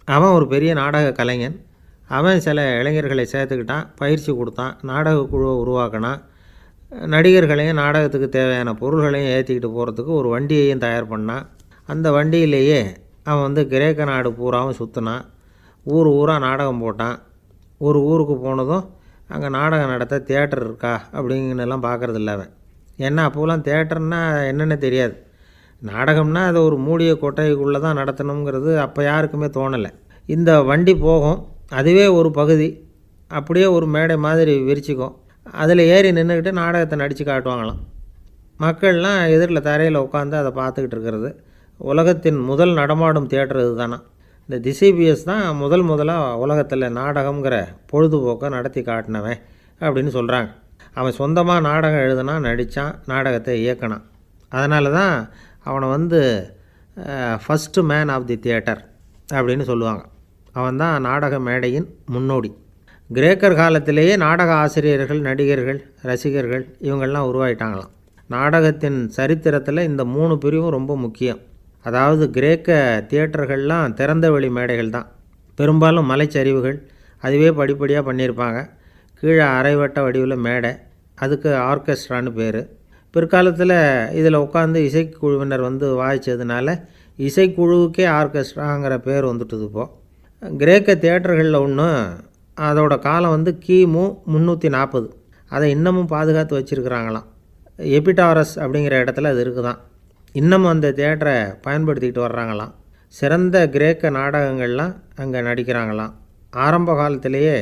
Speaker 2: அவன் ஒரு பெரிய நாடக கலைஞன். அவன் சில இளைஞர்களை சேர்த்துக்கிட்டான், பயிற்சி கொடுத்தான், நாடக குழுவை உருவாக்கினான். நடிகர்களையும் நாடகத்துக்கு தேவையான பொருள்களையும் ஏற்றிக்கிட்டு போகிறதுக்கு ஒரு வண்டியையும் தயார் பண்ணான். அந்த வண்டியிலேயே அவன் வந்து கிரேக்க நாடு பூராவும் சுற்றினான். ஊர் ஊராக நாடகம் போட்டான். ஒரு ஊருக்கு போனதும் அங்கே நாடகம் நடத்த தியேட்டர் இருக்கா அப்படிங்கன்னெல்லாம் பார்க்குறதில்ல அவன். ஏன்னா அப்போலாம் தியேட்டர்னால் என்னென்ன தெரியாது. நாடகம்னா அதை ஒரு மூடிய கொட்டைக்குள்ளே தான் நடத்தணுங்கிறது அப்போ யாருக்குமே தோணலை. இந்த வண்டி போகும், அதுவே ஒரு பகுதி அப்படியே ஒரு மேடை மாதிரி விரிச்சிக்கும். அதில் ஏறி நின்றுக்கிட்டு நாடகத்தை நடித்து காட்டுவாங்களாம். மக்கள்லாம் எதிரில் தரையில் உட்காந்து அதை பார்த்துக்கிட்டு இருக்கிறது. உலகத்தின் முதல் நடமாடும் தியேட்டர் இது தானா. இந்த திசைபிஎஸ் தான் முதலாக உலகத்தில் நாடகங்கிற பொழுதுபோக்கை நடத்தி காட்டினவன் அப்படின்னு சொல்கிறாங்க. அவன் சொந்தமாக நாடகம் எழுதுனா, நடித்தான், நாடகத்தை இயக்கினான். அதனால தான் அவனை first man of the theatre அப்படின்னு சொல்லுவாங்க. அவன் தான் நாடக மேடையின் முன்னோடி. கிரேக்கர் காலத்திலேயே நாடக ஆசிரியர்கள், நடிகர்கள், ரசிகர்கள் இவங்கள்லாம் உருவாயிட்டாங்களாம். நாடகத்தின் சரித்திரத்தில் இந்த 3 பிரிவும் ரொம்ப முக்கியம். அதாவது கிரேக்க தியேட்டர்கள்லாம் திறந்த வெளி மேடைகள் தான். பெரும்பாலும் மலைச்சரிவுகள், அதுவே படிப்படியாக பண்ணியிருப்பாங்க. கீழே அரைவட்ட வடிவில் மேடை, அதுக்கு ஆர்கெஸ்ட்ரான்னு பேர். பிற்காலத்தில் இதில் உட்காந்து இசைக்குழுவினர் வாய்ச்சதுனால இசைக்குழுவுக்கே ஆர்கெஸ்ட்ராங்கிற பேர் வந்துட்டுது. இப்போது கிரேக்க தியேட்டர்களில் ஒன்று, அதோட காலம் கிமு 340. அதை இன்னமும் பாதுகாத்து வச்சுருக்கிறாங்களாம். எபிடாரஸ் அப்படிங்கிற இடத்துல அது இருக்குதான். இன்னமும் அந்த தியேட்டரை பயன்படுத்திக்கிட்டு வர்றாங்களாம். சிறந்த கிரேக்க நாடகங்கள்லாம் அங்கே நடிக்கிறாங்களாம். ஆரம்ப காலத்திலேயே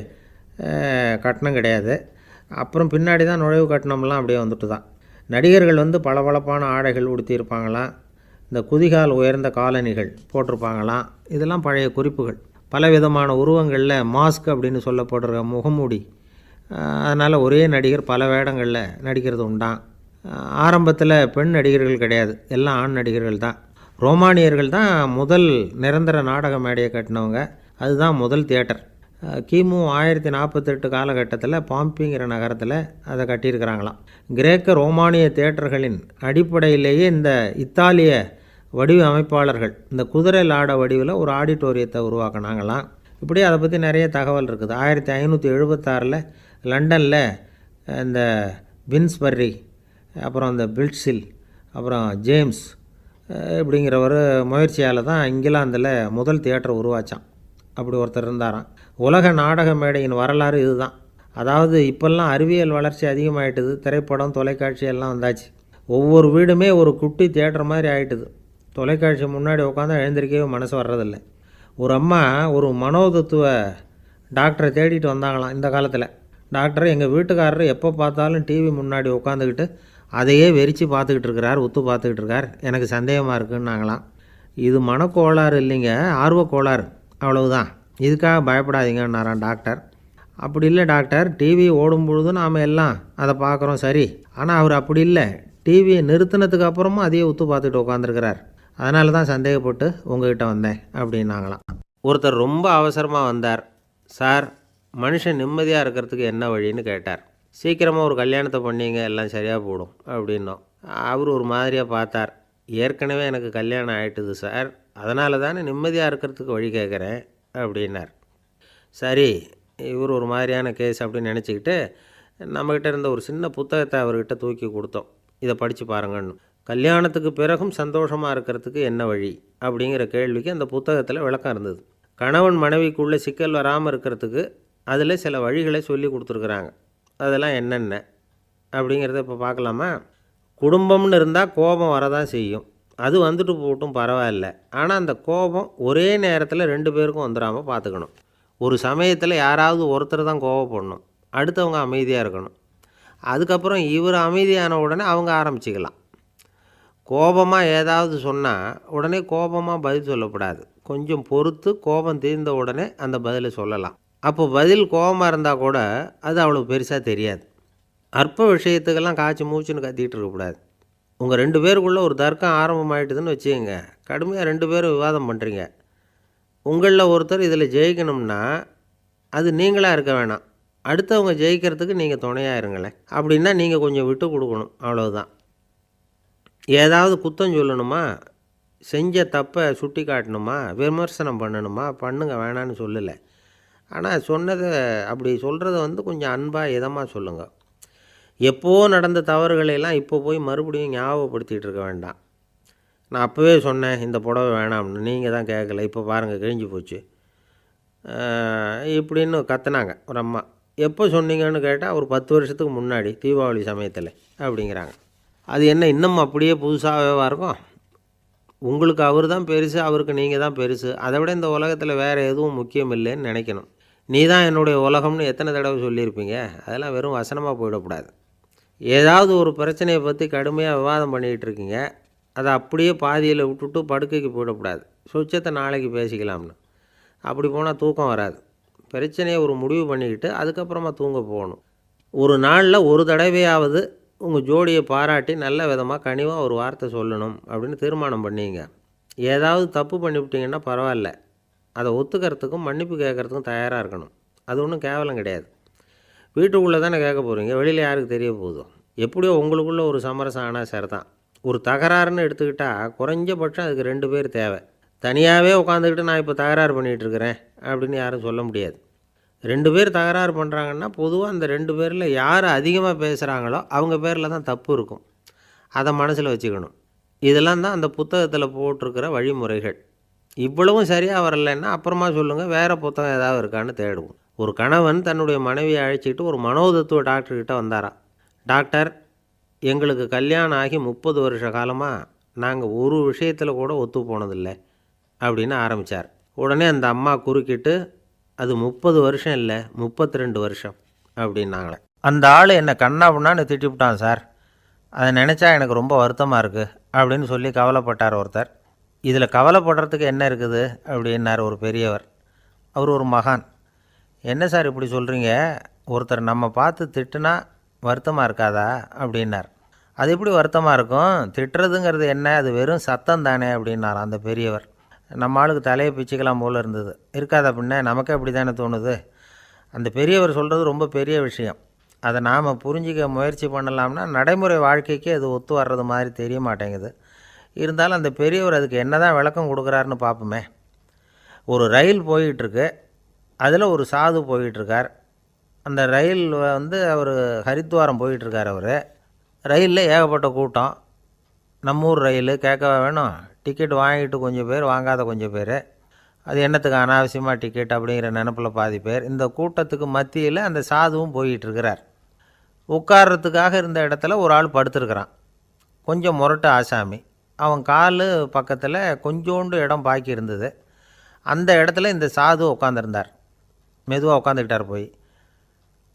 Speaker 2: கட்டணம் கிடையாது. அப்புறம் பின்னாடி தான் நுழைவு கட்டணம்லாம் அப்படியே வந்துட்டு தான். நடிகர்கள் பளபளப்பான ஆடைகள் உடுத்தியிருப்பாங்களாம். இந்த குதிகால் உயர்ந்த காலணிகள் போட்டிருப்பாங்களாம். இதெல்லாம் பழைய குறிப்புகள். பலவிதமான உருவங்களில் மாஸ்க் அப்படின்னு சொல்லப்படுற முகமூடி. அதனால் ஒரே நடிகர் பல வேடங்களில் நடிக்கிறது உண்டான். ஆரம்பத்தில் பெண் நடிகர்கள் கிடையாது, எல்லாம் ஆண் நடிகர்கள் தான். ரோமானியர்கள் தான் முதல் நிரந்தர நாடக மேடையை கட்டினவங்க. அதுதான் முதல் தியேட்டர். கிமு 1048 காலகட்டத்தில் பாம்பிங்கிற நகரத்தில் அதை கட்டியிருக்கிறாங்களாம். கிரேக்க ரோமானிய தியேட்டர்களின் அடிப்படையிலேயே இந்த இத்தாலிய வடிவமைப்பாளர்கள் இந்த குதிரை லாட வடிவில் ஒரு ஆடிட்டோரியத்தை உருவாக்கினாங்களாம். இப்படி அதை பற்றி நிறைய தகவல் இருக்குது. 1576 லண்டனில் இந்த வின்ஸ்பர்ரி, அப்புறம் இந்த பில்ட்ஸில், அப்புறம் ஜேம்ஸ் இப்படிங்கிறவர் முயற்சியால் தான் இங்கிலாந்தில் முதல் தியேட்டர் உருவாச்சான். அப்படி ஒருத்தர் இருந்தாராம். உலக நாடக மேடையின் வரலாறு இதுதான். அதாவது இப்போல்லாம் அறிவியல் வளர்ச்சி அதிகமாகிட்டுது. திரைப்படம், தொலைக்காட்சி எல்லாம் வந்தாச்சு. ஒவ்வொரு வீடுமே ஒரு குட்டி தியேட்டர் மாதிரி ஆகிட்டுது. தொலைக்காட்சி முன்னாடி உட்காந்தா எழுந்திருக்கவே மனசு வர்றதில்லை. ஒரு அம்மா ஒரு மனோதத்துவ டாக்டரை தேடிட்டு வந்தாங்களாம் இந்த காலத்தில். டாக்டர், எங்கள் வீட்டுக்காரர் எப்போ பார்த்தாலும் டிவி முன்னாடி உட்காந்துக்கிட்டு அதையே வெறிச்சு பார்த்துக்கிட்டு இருக்கிறார், உத்து பார்த்துக்கிட்டு இருக்கார், எனக்கு சந்தேகமாக இருக்குன்னாங்களாம். இது மனக்கோளாறு இல்லைங்க, ஆர்வக்கோளாறு, அவ்வளவுதான், இதுக்காக பயப்படாதீங்கன்னாரான் டாக்டர். அப்படி இல்லை டாக்டர், டிவி ஓடும் பொழுது நாம் எல்லாம் அதை பார்க்குறோம் சரி, ஆனால் அவர் அப்படி இல்லை, டிவியை நிறுத்தினதுக்கு அப்புறமும் அதையே உத்து பார்த்துட்டு உட்காந்துருக்கிறார், அதனால தான் சந்தேகப்பட்டு உங்ககிட்ட வந்தேன் அப்படின்னாங்களாம். ஒருத்தர் ரொம்ப அவசரமாக வந்தார். சார், மனுஷன் நிம்மதியாக இருக்கிறதுக்கு என்ன வழின்னு கேட்டார். சீக்கிரமாக ஒரு கல்யாணத்தை பண்ணிங்க, எல்லாம் சரியாக போடும் அப்படின்னோம். அவர் ஒரு மாதிரியாக பார்த்தார். ஏற்கனவே எனக்கு கல்யாணம் ஆகிட்டுது சார், அதனால தானே நிம்மதியாக இருக்கிறதுக்கு வழி கேட்குறேன் அப்படின்னார். சரி, இவர் ஒரு மாதிரியான கேஸ் அப்படின்னு நினச்சிக்கிட்டு நம்மக்கிட்ட இருந்த ஒரு சின்ன புத்தகத்தை அவர்கிட்ட தூக்கி கொடுத்தோம். இதை படித்து பாருங்கன்னு. கல்யாணத்துக்கு பிறகும் சந்தோஷமாக இருக்கிறதுக்கு என்ன வழி அப்படிங்கிற கேள்விக்கு அந்த புத்தகத்தில் விளக்கம் இருந்தது. கணவன் மனைவிக்குள்ளே சிக்கல் வராமல் இருக்கிறதுக்கு அதில் சில வழிகளை சொல்லி கொடுத்துருக்குறாங்க. அதெல்லாம் என்னென்ன அப்படிங்கிறத இப்போ பார்க்கலாமா? குடும்பம்னு இருந்தால் கோபம் வரதான் செய்யும், அது வந்துட்டு போட்டும் பரவாயில்ல. ஆனால் அந்த கோபம் ஒரே நேரத்தில் 2 பேருக்கும் வந்துடாமல் பார்த்துக்கணும். ஒரு சமயத்தில் யாராவது ஒருத்தர் தான் கோபப்படணும், அடுத்தவங்க அமைதியாக இருக்கணும். அதுக்கப்புறம் இவர் அமைதியான உடனே அவங்க ஆரம்பிச்சிக்கலாம். கோபமாக ஏதாவது சொன்னால் உடனே கோபமாக பதில் சொல்லக்கூடாது. கொஞ்சம் பொறுத்து கோபம் தீர்ந்த உடனே அந்த பதிலை சொல்லலாம். அப்போ பதில் கோபமாக இருந்தால் கூட அது அவ்வளோ பெருசாக தெரியாது. அற்ப விஷயத்துக்கெல்லாம் காய்ச்சி மூச்சுன்னு கத்திக்கிட்டு இருக்கக்கூடாது. உங்கள் 2 பேருக்குள்ளே ஒரு தர்க்கம் ஆரம்பமாயிட்டுதுன்னு வச்சுக்கோங்க. கடுமையாக 2 பேரும் விவாதம் பண்ணுறீங்க. உங்களில் ஒருத்தர் இதில் ஜெயிக்கணும்னா அது நீங்களாக இருக்க வேணாம், அடுத்தவங்க ஜெயிக்கிறதுக்கு நீங்கள் துணையாக இருங்களேன். அப்படின்னா நீங்கள் கொஞ்சம் விட்டு கொடுக்கணும், அவ்வளவுதான். ஏதாவது குத்தம் சொல்லணுமா, செஞ்ச தப்பை சுட்டி காட்டணுமா, விமர்சனம் பண்ணணுமா, பண்ணுங்க, வேணான்னு சொல்லலை. ஆனால் சொன்னதை அப்படி சொல்கிறத கொஞ்சம் அன்பாக இதமாக சொல்லுங்கள். எப்போ நடந்த தவறுகளையெல்லாம் இப்போ போய் மறுபடியும் ஞாபகப்படுத்திகிட்டு இருக்க வேண்டாம். நான் அப்போவே சொன்னேன் இந்த புடவை வேணாம்னு, நீங்கள் தான் கேட்கல, இப்போ பாருங்கள் கிழிஞ்சு போச்சு இப்படின்னு கத்துனாங்க ஒரு அம்மா. எப்போ சொன்னீங்கன்னு கேட்டால் ஒரு 10 வருஷத்துக்கு முன்னாடி தீபாவளி சமயத்தில் அப்படிங்கிறாங்க. அது என்ன இன்னும் அப்படியே புதுசாகவே இருக்கும்? உங்களுக்கு அவர் தான் பெருசு, அவருக்கு நீங்கள் தான் பெருசு, அதை விட இந்த உலகத்தில் வேறு எதுவும் முக்கியம் இல்லைன்னு நினைக்கணும். நீ தான் என்னுடைய உலகம்னு எத்தனை தடவை சொல்லியிருப்பீங்க? அதெல்லாம் வெறும் வசனமாக போயிடக்கூடாது. ஏதாவது ஒரு பிரச்சனையை பற்றி கடுமையாக விவாதம் பண்ணிக்கிட்டு இருக்கீங்க, அதை அப்படியே பாதியில் விட்டுட்டு படுக்கைக்கு போயிடக்கூடாது. சொச்சத்தை நாளைக்கு பேசிக்கலாம்னு. அப்படி போனால் தூக்கம் வராது. பிரச்சனையை ஒரு முடிவு பண்ணிக்கிட்டு அதுக்கப்புறமா தூங்க போகணும். ஒரு நாளில் ஒரு தடவையாவது உங்கள் ஜோடியை பாராட்டி நல்ல விதமாக கனிவாக ஒரு வார்த்தை சொல்லணும் அப்படின்னு தீர்மானம் பண்ணிங்க. ஏதாவது தப்பு பண்ணிவிட்டிங்கன்னா பரவாயில்ல, அதை ஒத்துக்கிறதுக்கும் மன்னிப்பு கேட்குறதுக்கும் தயாராக இருக்கணும். அது ஒன்றும் கேவலம் கிடையாது. வீட்டுக்குள்ளே தானே கேட்க போகிறீங்க, வெளியில் யாருக்கு தெரிய போகுதோ. எப்படியோ உங்களுக்குள்ளே ஒரு சமரசம் ஆனால் சரிதான். ஒரு தகராறுன்னு எடுத்துக்கிட்டால் குறைஞ்சபட்சம் அதுக்கு 2 பேர் தேவை. தனியாகவே உட்காந்துக்கிட்டு நான் இப்போ தகராறு பண்ணிகிட்ருக்கிறேன் அப்படின்னு யாரும் சொல்ல முடியாது. 2 பேர் தகராறு பண்ணுறாங்கன்னா பொதுவாக அந்த 2 பேரில் யார் அதிகமாக பேசுகிறாங்களோ அவங்க பேரில் தான் தப்பு இருக்கும். அதை மனசில் வச்சுக்கணும். இதெல்லாம் தான் அந்த புத்தகத்தில் போட்டிருக்கிற வழிமுறைகள். இவ்வளவும் சரியாக வரலைன்னா அப்புறமா சொல்லுங்கள், வேறு புத்தகம் ஏதாவது இருக்கான்னு தேடுவோம். ஒரு கணவன் தன்னுடைய மனைவியை அழைச்சிக்கிட்டு ஒரு மனோதத்துவ டாக்டர்கிட்ட வந்தாராம். டாக்டர், எங்களுக்கு கல்யாணம் ஆகி 30 வருஷ காலமாக நாங்கள் ஒரு விஷயத்தில் கூட ஒத்து போனதில்லை அப்படின்னு ஆரம்பித்தார். உடனே அந்த அம்மா குறுக்கிட்டு, அது 30 வருஷம் இல்லை 32 வருஷம் அப்படின்னாங்களே. அந்த ஆள் என்னை கண்ணாப்புண்ணான்னு திட்டிவிட்டான் சார், அதை நினச்சா எனக்கு ரொம்ப வருத்தமாக இருக்குது அப்படின்னு சொல்லி கவலைப்பட்டார் ஒருத்தர். இதில் கவலைப்படுறதுக்கு என்ன இருக்குது அப்படின்னார் ஒரு பெரியவர். அவர் ஒரு மகான். என்ன சார் இப்படி சொல்கிறீங்க, ஒருத்தர் நம்ம பார்த்து திட்டுனா வருத்தமாக இருக்காதா அப்படின்னார். அது எப்படி வருத்தமாக இருக்கும், திட்டுறதுங்கிறது என்ன, அது வெறும் சத்தம் தானே அப்படின்னார் அந்த பெரியவர். நம்ம ஆளுக்கு தலையை பிச்சுக்கலாம் போல் இருந்தது. இருக்காதா பின்ன, நமக்கே அப்படி தானே தோணுது. அந்த பெரியவர் சொல்கிறது ரொம்ப பெரிய விஷயம். அதை நாம் புரிஞ்சிக்க முயற்சி பண்ணலாம்னா நடைமுறை வாழ்க்கைக்கு அது ஒத்து வர்றது மாதிரி தெரிய மாட்டேங்குது. இருந்தாலும் அந்த பெரியவர் அதுக்கு என்ன தான் விளக்கம் கொடுக்குறாருன்னு பார்ப்போமே. ஒரு ரயில் போயிட்டுருக்கு, அதில் ஒரு சாது போயிட்டுருக்கார். அந்த ரயில் அவர் ஹரித்வாரம் போயிட்டுருக்கார். அவர் ரயிலில் ஏகப்பட்ட கூட்டம். நம்ம ஊர் ரயில் கேட்கவா வேணும், டிக்கெட் வாங்கிட்டு கொஞ்சம் பேர், வாங்காத கொஞ்சம் பேர். அது என்னத்துக்கு அனாவசியமாக டிக்கெட் அப்படிங்கிற நினப்பில் பாதி பேர். இந்த கூட்டத்துக்கு மத்தியில் அந்த சாதுவும் போயிட்டுருக்கிறார். உட்கார்றதுக்காக இருந்த இடத்துல ஒரு ஆள் படுத்துருக்கிறான், கொஞ்சம் முரட்டு ஆசாமி. அவன் கால் பக்கத்தில் கொஞ்சோண்டு இடம் பாக்கி இருந்தது. அந்த இடத்துல இந்த சாது உட்காந்துருந்தார். மெதுவாக உட்காந்துக்கிட்டார் போய்.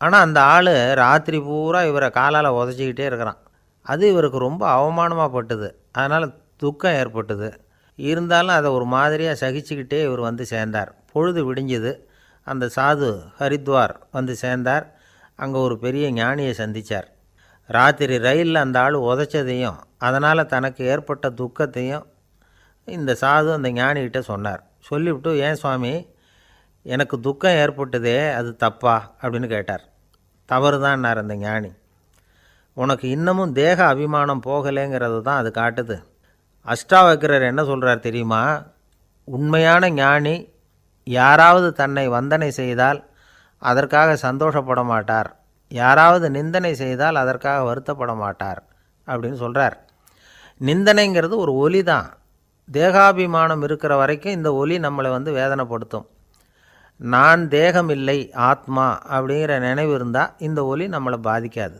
Speaker 2: ஆனால் அந்த ஆள் ராத்திரி பூரா இவரை காலால் உதச்சிக்கிட்டே இருக்கிறான். அது இவருக்கு ரொம்ப அவமானமாக பட்டுது. அதனால் துக்கம் ஏற்பட்டுது. இருந்தாலும் அதை ஒரு மாதிரியாக சகிச்சுக்கிட்டே இவர் வந்து சேர்ந்தார். பொழுது விடிஞ்சுது. அந்த சாது ஹரித்வார் வந்து சேர்ந்தார். அங்கே ஒரு பெரிய ஞானியை சந்தித்தார். ராத்திரி ரயிலில் அந்த ஆள் உதைச்சதையும் அதனால் தனக்கு ஏற்பட்ட துக்கத்தையும் இந்த சாது அந்த ஞானிகிட்ட சொன்னார். சொல்லிவிட்டு, ஏன் சுவாமி, எனக்கு துக்கம் ஏற்பட்டதே அது தப்பா அப்படின்னு கேட்டார். தவறு தான்னார் அந்த ஞானி. உனக்கு இன்னமும் தேக அபிமானம் போகலைங்கிறது தான் அது காட்டுது. அஷ்டாவக்கிரர் என்ன சொல்கிறார் தெரியுமா, உண்மையான ஞானி யாராவது தன்னை வந்தனை செய்தால் அதற்காக சந்தோஷப்பட மாட்டார், யாராவது நிந்தனை செய்தால் அதற்காக வருத்தப்பட மாட்டார் அப்படின்னு சொல்கிறார். நிந்தனைங்கிறது ஒரு ஒலி தான். தேகாபிமானம் இருக்கிற வரைக்கும் இந்த ஒலி நம்மளை வேதனைப்படுத்தும். நான் தேகம் இல்லை ஆத்மா அப்படிங்கிற நினைவு இருந்தால் இந்த ஒலி நம்மளை பாதிக்காது.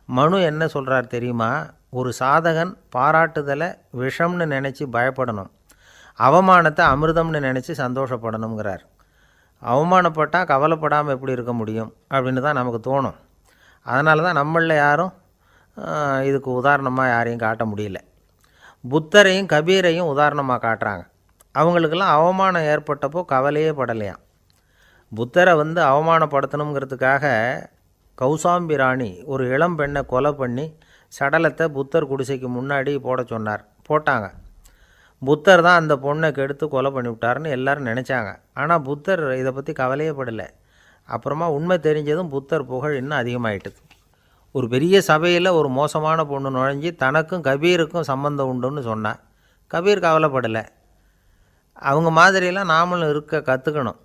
Speaker 2: மனு என்ன சொல்கிறார் தெரியுமா, ஒரு சாதகன் பாராட்டுதலை விஷம்னு நினச்சி பயப்படணும், அவமானத்தை அமிர்தம்னு நினச்சி சந்தோஷப்படணுங்கிறார். அவமானப்பட்டால் கவலைப்படாமல் எப்படி இருக்க முடியும் அப்படின்னு தான் நமக்கு தோணும். அதனால தான் நம்மளில் யாரும் இதுக்கு உதாரணமாக யாரையும் காட்ட முடியல. புத்தரையும் கபீரையும் உதாரணமாக காட்டுறாங்க. அவங்களுக்கெல்லாம் அவமானம் ஏற்பட்டப்போ கவலையே படலையாம். புத்தரை அவமானப்படுத்தணுங்கிறதுக்காக கௌசாம்பி ராணி ஒரு இளம் பெண்ணை கொலை பண்ணி சடலத்தை புத்தர் குடிசைக்கு முன்னாடி போட சொன்னார். போட்டாங்க. புத்தர் தான் அந்த பொண்ணை கெடுத்து கொலை பண்ணிவிட்டார்னு எல்லோரும் நினச்சாங்க. ஆனால் புத்தர் இதை பற்றி கவலையே படலை. அப்புறமா உண்மை தெரிஞ்சதும் புத்தர் புகழ் இன்னும் அதிகமாகிட்டுது. ஒரு பெரிய சபையில் ஒரு மோசமான பொண்ணு நுழைஞ்சி தனக்கும் கபீருக்கும் சம்பந்தம் உண்டுன்னு சொன்னான். கபீர் கவலைப்படலை. அவங்க மாதிரியெல்லாம் நாமளும் இருக்க கற்றுக்கணும்.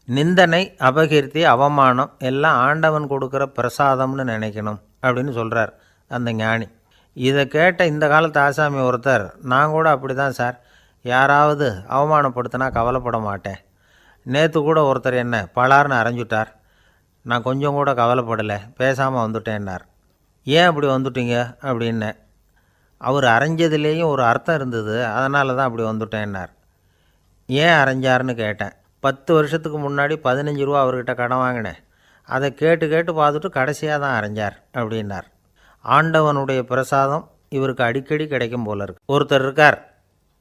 Speaker 2: நிந்தனை, அபகீர்த்தி, அவமானம் எல்லாம் ஆண்டவன் கொடுக்குற பிரசாதம்னு நினைக்கணும் அப்படின்னு சொல்கிறார் அந்த ஞானி. இதை கேட்ட இந்த காலத்து ஆசாமி ஒருத்தர், நான் கூட அப்படி தான் சார், யாராவது அவமானப்படுத்தினா கவலைப்பட மாட்டேன். நேற்று கூட ஒருத்தர் என்ன பலார்னு அரைஞ்சுட்டார், நான் கொஞ்சம் கூட கவலைப்படலை, பேசாமல் வந்துட்டேன்னார். ஏன் அப்படி வந்துட்டீங்க அப்படின்னேன். அவர் அரைஞ்சதுலேயும் ஒரு அர்த்தம் இருந்தது, அதனால தான் அப்படி வந்துட்டேன்னார். ஏன் அரைஞ்சாருன்னு கேட்டேன். 10 வருஷத்துக்கு முன்னாடி 15 ரூபா அவர்கிட்ட கடன் வாங்கினேன், அதை கேட்டு கேட்டு பார்த்துட்டு கடைசியாக தான் அரைஞ்சார் அப்படின்னார். ஆண்டவனுடைய பிரசாதம் இவருக்கு அடிக்கடி கிடைக்கும் போல இருக்கு. ஒருத்தர் இருக்கார்,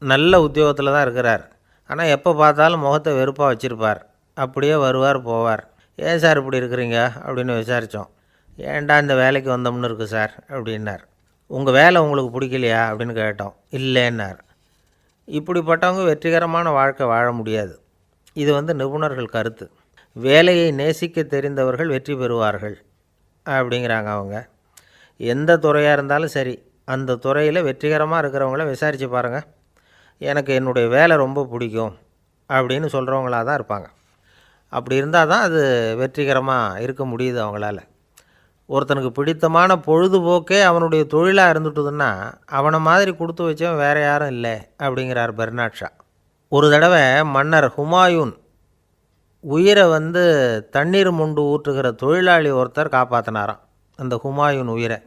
Speaker 2: நல்ல உத்தியோகத்தில் தான் இருக்கிறார், ஆனால் எப்போ பார்த்தாலும் முகத்தை வெறுப்பாக வச்சுருப்பார். அப்படியே வருவார் போவார். ஏன் சார் இப்படி இருக்கிறீங்க அப்படின்னு விசாரித்தோம். ஏன்டா இந்த வேலைக்கு வந்தோம்னு இருக்குது சார் அப்படின்னார். உங்கள் வேலை உங்களுக்கு பிடிக்கலையா அப்படின்னு கேட்டோம். இல்லைன்னார். இப்படிப்பட்டவங்க வெற்றிகரமான வாழ்க்கை வாழ முடியாது. இது நிபுணர்கள் கருத்து. வேலையை நேசிக்க தெரிந்தவர்கள் வெற்றி பெறுவார்கள் அப்படிங்கிறாங்க அவங்க. எந்த துறையாக இருந்தாலும் சரி, அந்த துறையில் வெற்றிகரமாக இருக்கிறவங்கள விசாரித்து பாருங்கள். எனக்கு என்னுடைய வேலை ரொம்ப பிடிக்கும் அப்படின்னு சொல்கிறவங்களாக தான் இருப்பாங்க. அப்படி இருந்தால் தான் அது வெற்றிகரமாக இருக்க முடியுது அவங்களால. ஒருத்தனுக்கு பிடித்தமான பொழுதுபோக்கே அவனுடைய தொழிலாக இருந்துட்டுதுன்னா அவனை மாதிரி கொடுத்து வச்சவன் வேறு யாரும் இல்லை அப்படிங்கிறார் பெர்னாட் ஷா. ஒரு தடவை மன்னர் ஹுமாயூன் உயிரை தண்ணீர் மொண்டு ஊற்றுகிற தொழிலாளி ஒருத்தர் காப்பாற்றினாராம் அந்த ஹுமாயூன் உயிரை.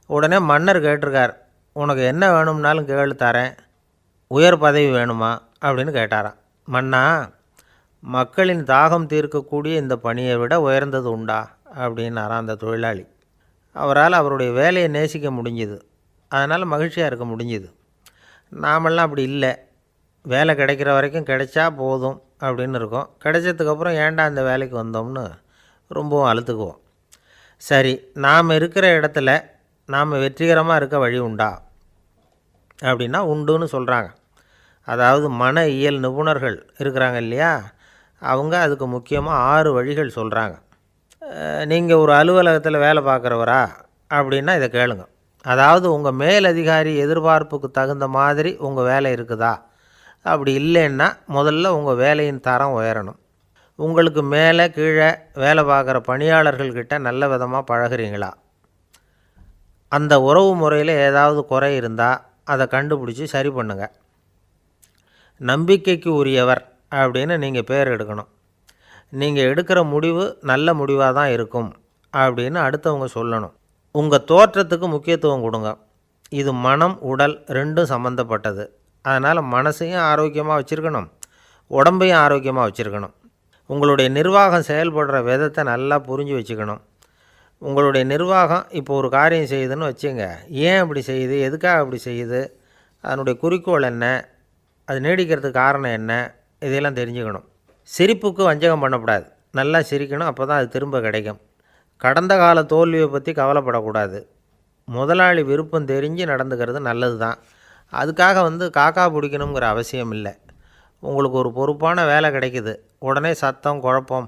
Speaker 2: உடனே மன்னர் கேட்டிருக்கார், உனக்கு என்ன வேணும்னாலும் கேளு தரேன், உயர் பதவி வேணுமா அப்படின்னு கேட்டாராம். மன்னா, மக்களின் தாகம் தீர்க்கக்கூடிய இந்த பணியை விட உயர்ந்தது உண்டா அப்படின்னாராம் அந்த தொழிலாளி. அவரால் அவருடைய வேலையை நேசிக்க முடிஞ்சுது, அதனால் மகிழ்ச்சியாக இருக்க முடிஞ்சுது. நாமெல்லாம் அப்படி இல்லை. வேலை கிடைக்கிற வரைக்கும் கிடைச்சா போதும் அப்படின்னு இருக்கோம். கிடைச்சதுக்கப்புறம் ஏன்டா இந்த வேலைக்கு வந்தோம்னு ரொம்பவும் அழுத்துக்குவோம். சரி, நாம் இருக்கிற இடத்துல நாம் வெற்றிகரமாக இருக்க வழி உண்டா அப்படின்னா உண்டுன்னு சொல்கிறாங்க. அதாவது மன இயல் நிபுணர்கள் இருக்கிறாங்க இல்லையா, அவங்க அதுக்கு முக்கியமாக 6 வழிகள் சொல்கிறாங்க. நீங்கள் ஒரு அலுவலகத்தில் வேலை பார்க்குறவரா அப்படின்னா இதை கேளுங்க. அதாவது உங்கள் மேலதிகாரி எதிர்பார்ப்புக்கு தகுந்த மாதிரி உங்கள் வேலை இருக்குதா? அப்படி இல்லைன்னா முதல்ல உங்கள் வேலையின் தரம் உயரணும். உங்களுக்கு மேலே கீழே வேலை பார்க்குற பணியாளர்கள்கிட்ட நல்ல விதமாக பழகிறீங்களா? அந்த உறவு முறையில் ஏதாவது குறை இருந்தால் அதை கண்டுபிடிச்சி சரி பண்ணுங்க. நம்பிக்கைக்கு உரியவர் அப்படின்னு நீங்கள் பேர் எடுக்கணும். நீங்கள் எடுக்கிற முடிவு நல்ல முடிவாக தான் இருக்கும் அப்படின்னு அடுத்தவங்க சொல்லணும். உங்கள் தோற்றத்துக்கு முக்கியத்துவம் கொடுங்க. இது மனம் உடல் ரெண்டும் சம்மந்தப்பட்டது. அதனால் மனசையும் ஆரோக்கியமாக வச்சுருக்கணும், உடம்பையும் ஆரோக்கியமாக வச்சுருக்கணும். உங்களுடைய நிர்வாகம் செயல்படுற விதத்தை நல்லா புரிஞ்சு வச்சுக்கணும். உங்களுடைய நிர்வாகம் இப்போ ஒரு காரியம் செய்யுதுன்னு வச்சுங்க, ஏன் அப்படி செய்யுது, எதுக்காக அப்படி செய்யுது, அதனுடைய குறிக்கோள் என்ன, அது நீடிக்கிறதுக்கு காரணம் என்ன, இதையெல்லாம் தெரிஞ்சுக்கணும். சிரிப்புக்கு வஞ்சகம் பண்ணக்கூடாது, நல்லா சிரிக்கணும், அப்போ தான் அது திரும்ப கிடைக்கும். கடந்த கால தோல்வியை பற்றி கவலைப்படக்கூடாது. முதலாளி விருப்பம் தெரிஞ்சு நடந்துக்கிறது நல்லது தான். அதுக்காக காக்கா பிடிக்கணுங்கிற அவசியம் இல்லை. உங்களுக்கு ஒரு பொறுப்பான வேலை கிடைக்குது, உடனே சத்தம் குழப்பம்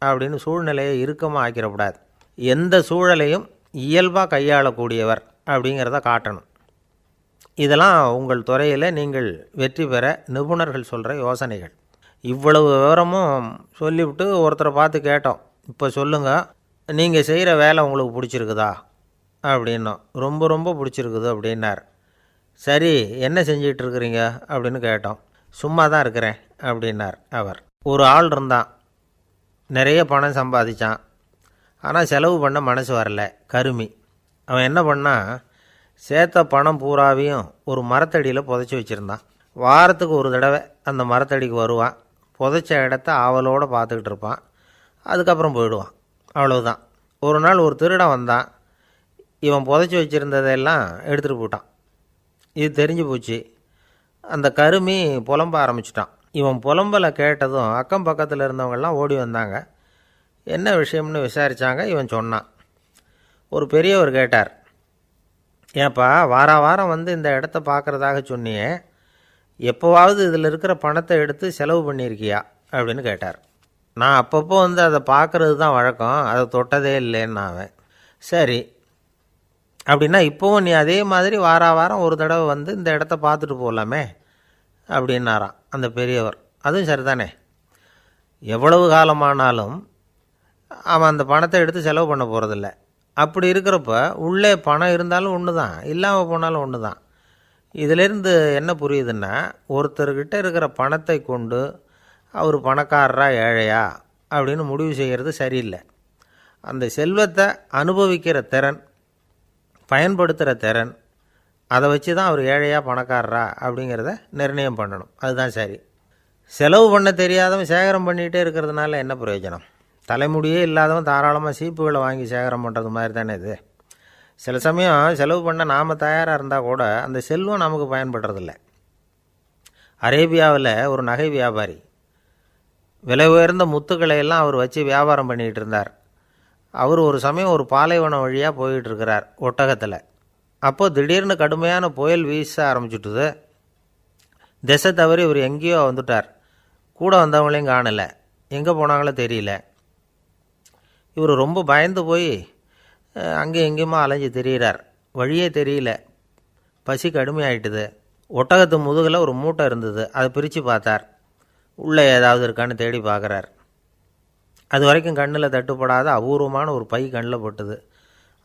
Speaker 2: அப்படின்னு சூழ்நிலையை இறுக்கமாக ஆக்கிடக்கூடாது. எந்த சூழலையும் இயல்பாக கையாளக்கூடியவர் அப்படிங்கிறத காட்டணும். இதெல்லாம் உங்கள் துறையில் நீங்கள் வெற்றி பெற நிபுணர்கள் சொல்கிற யோசனைகள். இவ்வளவு விவரமும் சொல்லிவிட்டு ஒருத்தரை பார்த்து கேட்டோம், இப்போ சொல்லுங்கள், நீங்கள் செய்கிற வேலை உங்களுக்கு பிடிச்சிருக்குதா அப்படின்னோம். ரொம்ப ரொம்ப பிடிச்சிருக்குது அப்படின்னார். சரி, என்ன செஞ்சிகிட்ருக்குறீங்க அப்படின்னு கேட்டோம். சும்மா தான் இருக்கிறேன் அப்படின்னார் அவர். ஒரு ஆள் இருந்தான், நிறைய பணம் சம்பாதிச்சான், ஆனால் செலவு பண்ண மனசு வரல, கருமி. அவன் என்ன பண்ணான், சேர்த்த பணம் பூராவையும் ஒரு மரத்தடியில் புதைச்சி வச்சுருந்தான். வாரத்துக்கு ஒரு தடவை அந்த மரத்தடிக்கு வருவான், புதைச்ச இடத்த ஆவலோடு பார்த்துக்கிட்டு இருப்பான், அதுக்கப்புறம் போயிடுவான். அவ்வளவுதான். ஒரு நாள் ஒரு திருடன் வந்தான், இவன் புதைச்சி வச்சுருந்ததெல்லாம் எடுத்துகிட்டு போட்டான். இது தெரிஞ்சு போச்சு. அந்த கருமி புலம்ப ஆரம்பிச்சிட்டான். இவன் புலம்பலை கேட்டதும் அக்கம் பக்கத்தில் இருந்தவங்கெல்லாம் ஓடி வந்தாங்க. என்ன விஷயம்னு விசாரித்தாங்க. இவன் சொன்னான். ஒரு பெரியவர் கேட்டார், ஏன்ப்பா வாரம் இந்த இடத்த பார்க்குறதாக சொன்னியே, எப்போவாவது இதில் இருக்கிற பணத்தை எடுத்து செலவு பண்ணியிருக்கியா அப்படின்னு கேட்டார். நான் அப்பப்போ அதை பார்க்குறது தான் வழக்கம், அதை தொட்டதே இல்லைன்னு அவன். சரி, அப்படின்னா இப்போவும் நீ அதே மாதிரி வாரம் ஒரு தடவை இந்த இடத்த பார்த்துட்டு போகலாமே அப்படின்னாராம் அந்த பெரியவர். அதுவும் சரிதானே, எவ்வளவு காலமானாலும் அவன் அந்த பணத்தை எடுத்து செலவு பண்ண போகிறதில்ல. அப்படி இருக்கிறப்ப உள்ளே பணம் இருந்தாலும் ஒன்று தான், இல்லாமல் போனாலும் ஒன்று தான். இதிலேருந்து என்ன புரியுதுன்னா, ஒருத்தர்கிட்ட இருக்கிற பணத்தை கொண்டு அவர் பணக்காரரா ஏழையா அப்படின்னு முடிவு செய்கிறது சரியில்லை. அந்த செல்வத்தை அனுபவிக்கிற திறன், பயன்படுத்துகிற திறன், அதை வச்சு தான் அவர் ஏழையா பணக்காரரா அப்படிங்கிறத நிர்ணயம் பண்ணணும். அதுதான் சரி. செலவு பண்ண தெரியாதவன் சேகரம் பண்ணிகிட்டே இருக்கிறதுனால என்ன பிரயோஜனம்? தலைமுடியே இல்லாதவன் தாராளமாக சீப்புகளை வாங்கி சேகரம் பண்ணுறது மாதிரி தானே இது. சில சமயம் செலவு பண்ண நாம் தயாராக இருந்தால் கூட அந்த செல்வம் நமக்கு பயன்படுறதில்ல. அரேபியாவில் ஒரு நகை வியாபாரி விலை உயர்ந்த முத்துக்களை எல்லாம் அவர் வச்சு வியாபாரம் பண்ணிகிட்டு இருந்தார். அவர் ஒரு சமயம் ஒரு பாலைவனம் வழியாக போயிட்டு இருக்கிறார் ஒட்டகத்தில். அப்போது திடீர்னு கடுமையான புயல் வீச ஆரம்பிச்சுட்டுது. திசை தவறி இவர் எங்கேயோ வந்துட்டார். கூட வந்தவங்களையும் காணலை, எங்கே போனாங்களோ தெரியல. இவர் ரொம்ப பயந்து போய் அங்கேயும் எங்கேயுமா அலைஞ்சு திரியிறார். வழியே தெரியல, பசி கடுமையாயிட்டுது. ஒட்டகத்து முதுகில் ஒரு மூட்டை இருந்தது, அதை பிரித்து பார்த்தார். உள்ளே ஏதாவது இருக்கான்னு தேடி பார்க்குறார். அது வரைக்கும் கண்ணில் தட்டுப்படாத அபூர்வமான ஒரு பை கண்ணில் பட்டுது.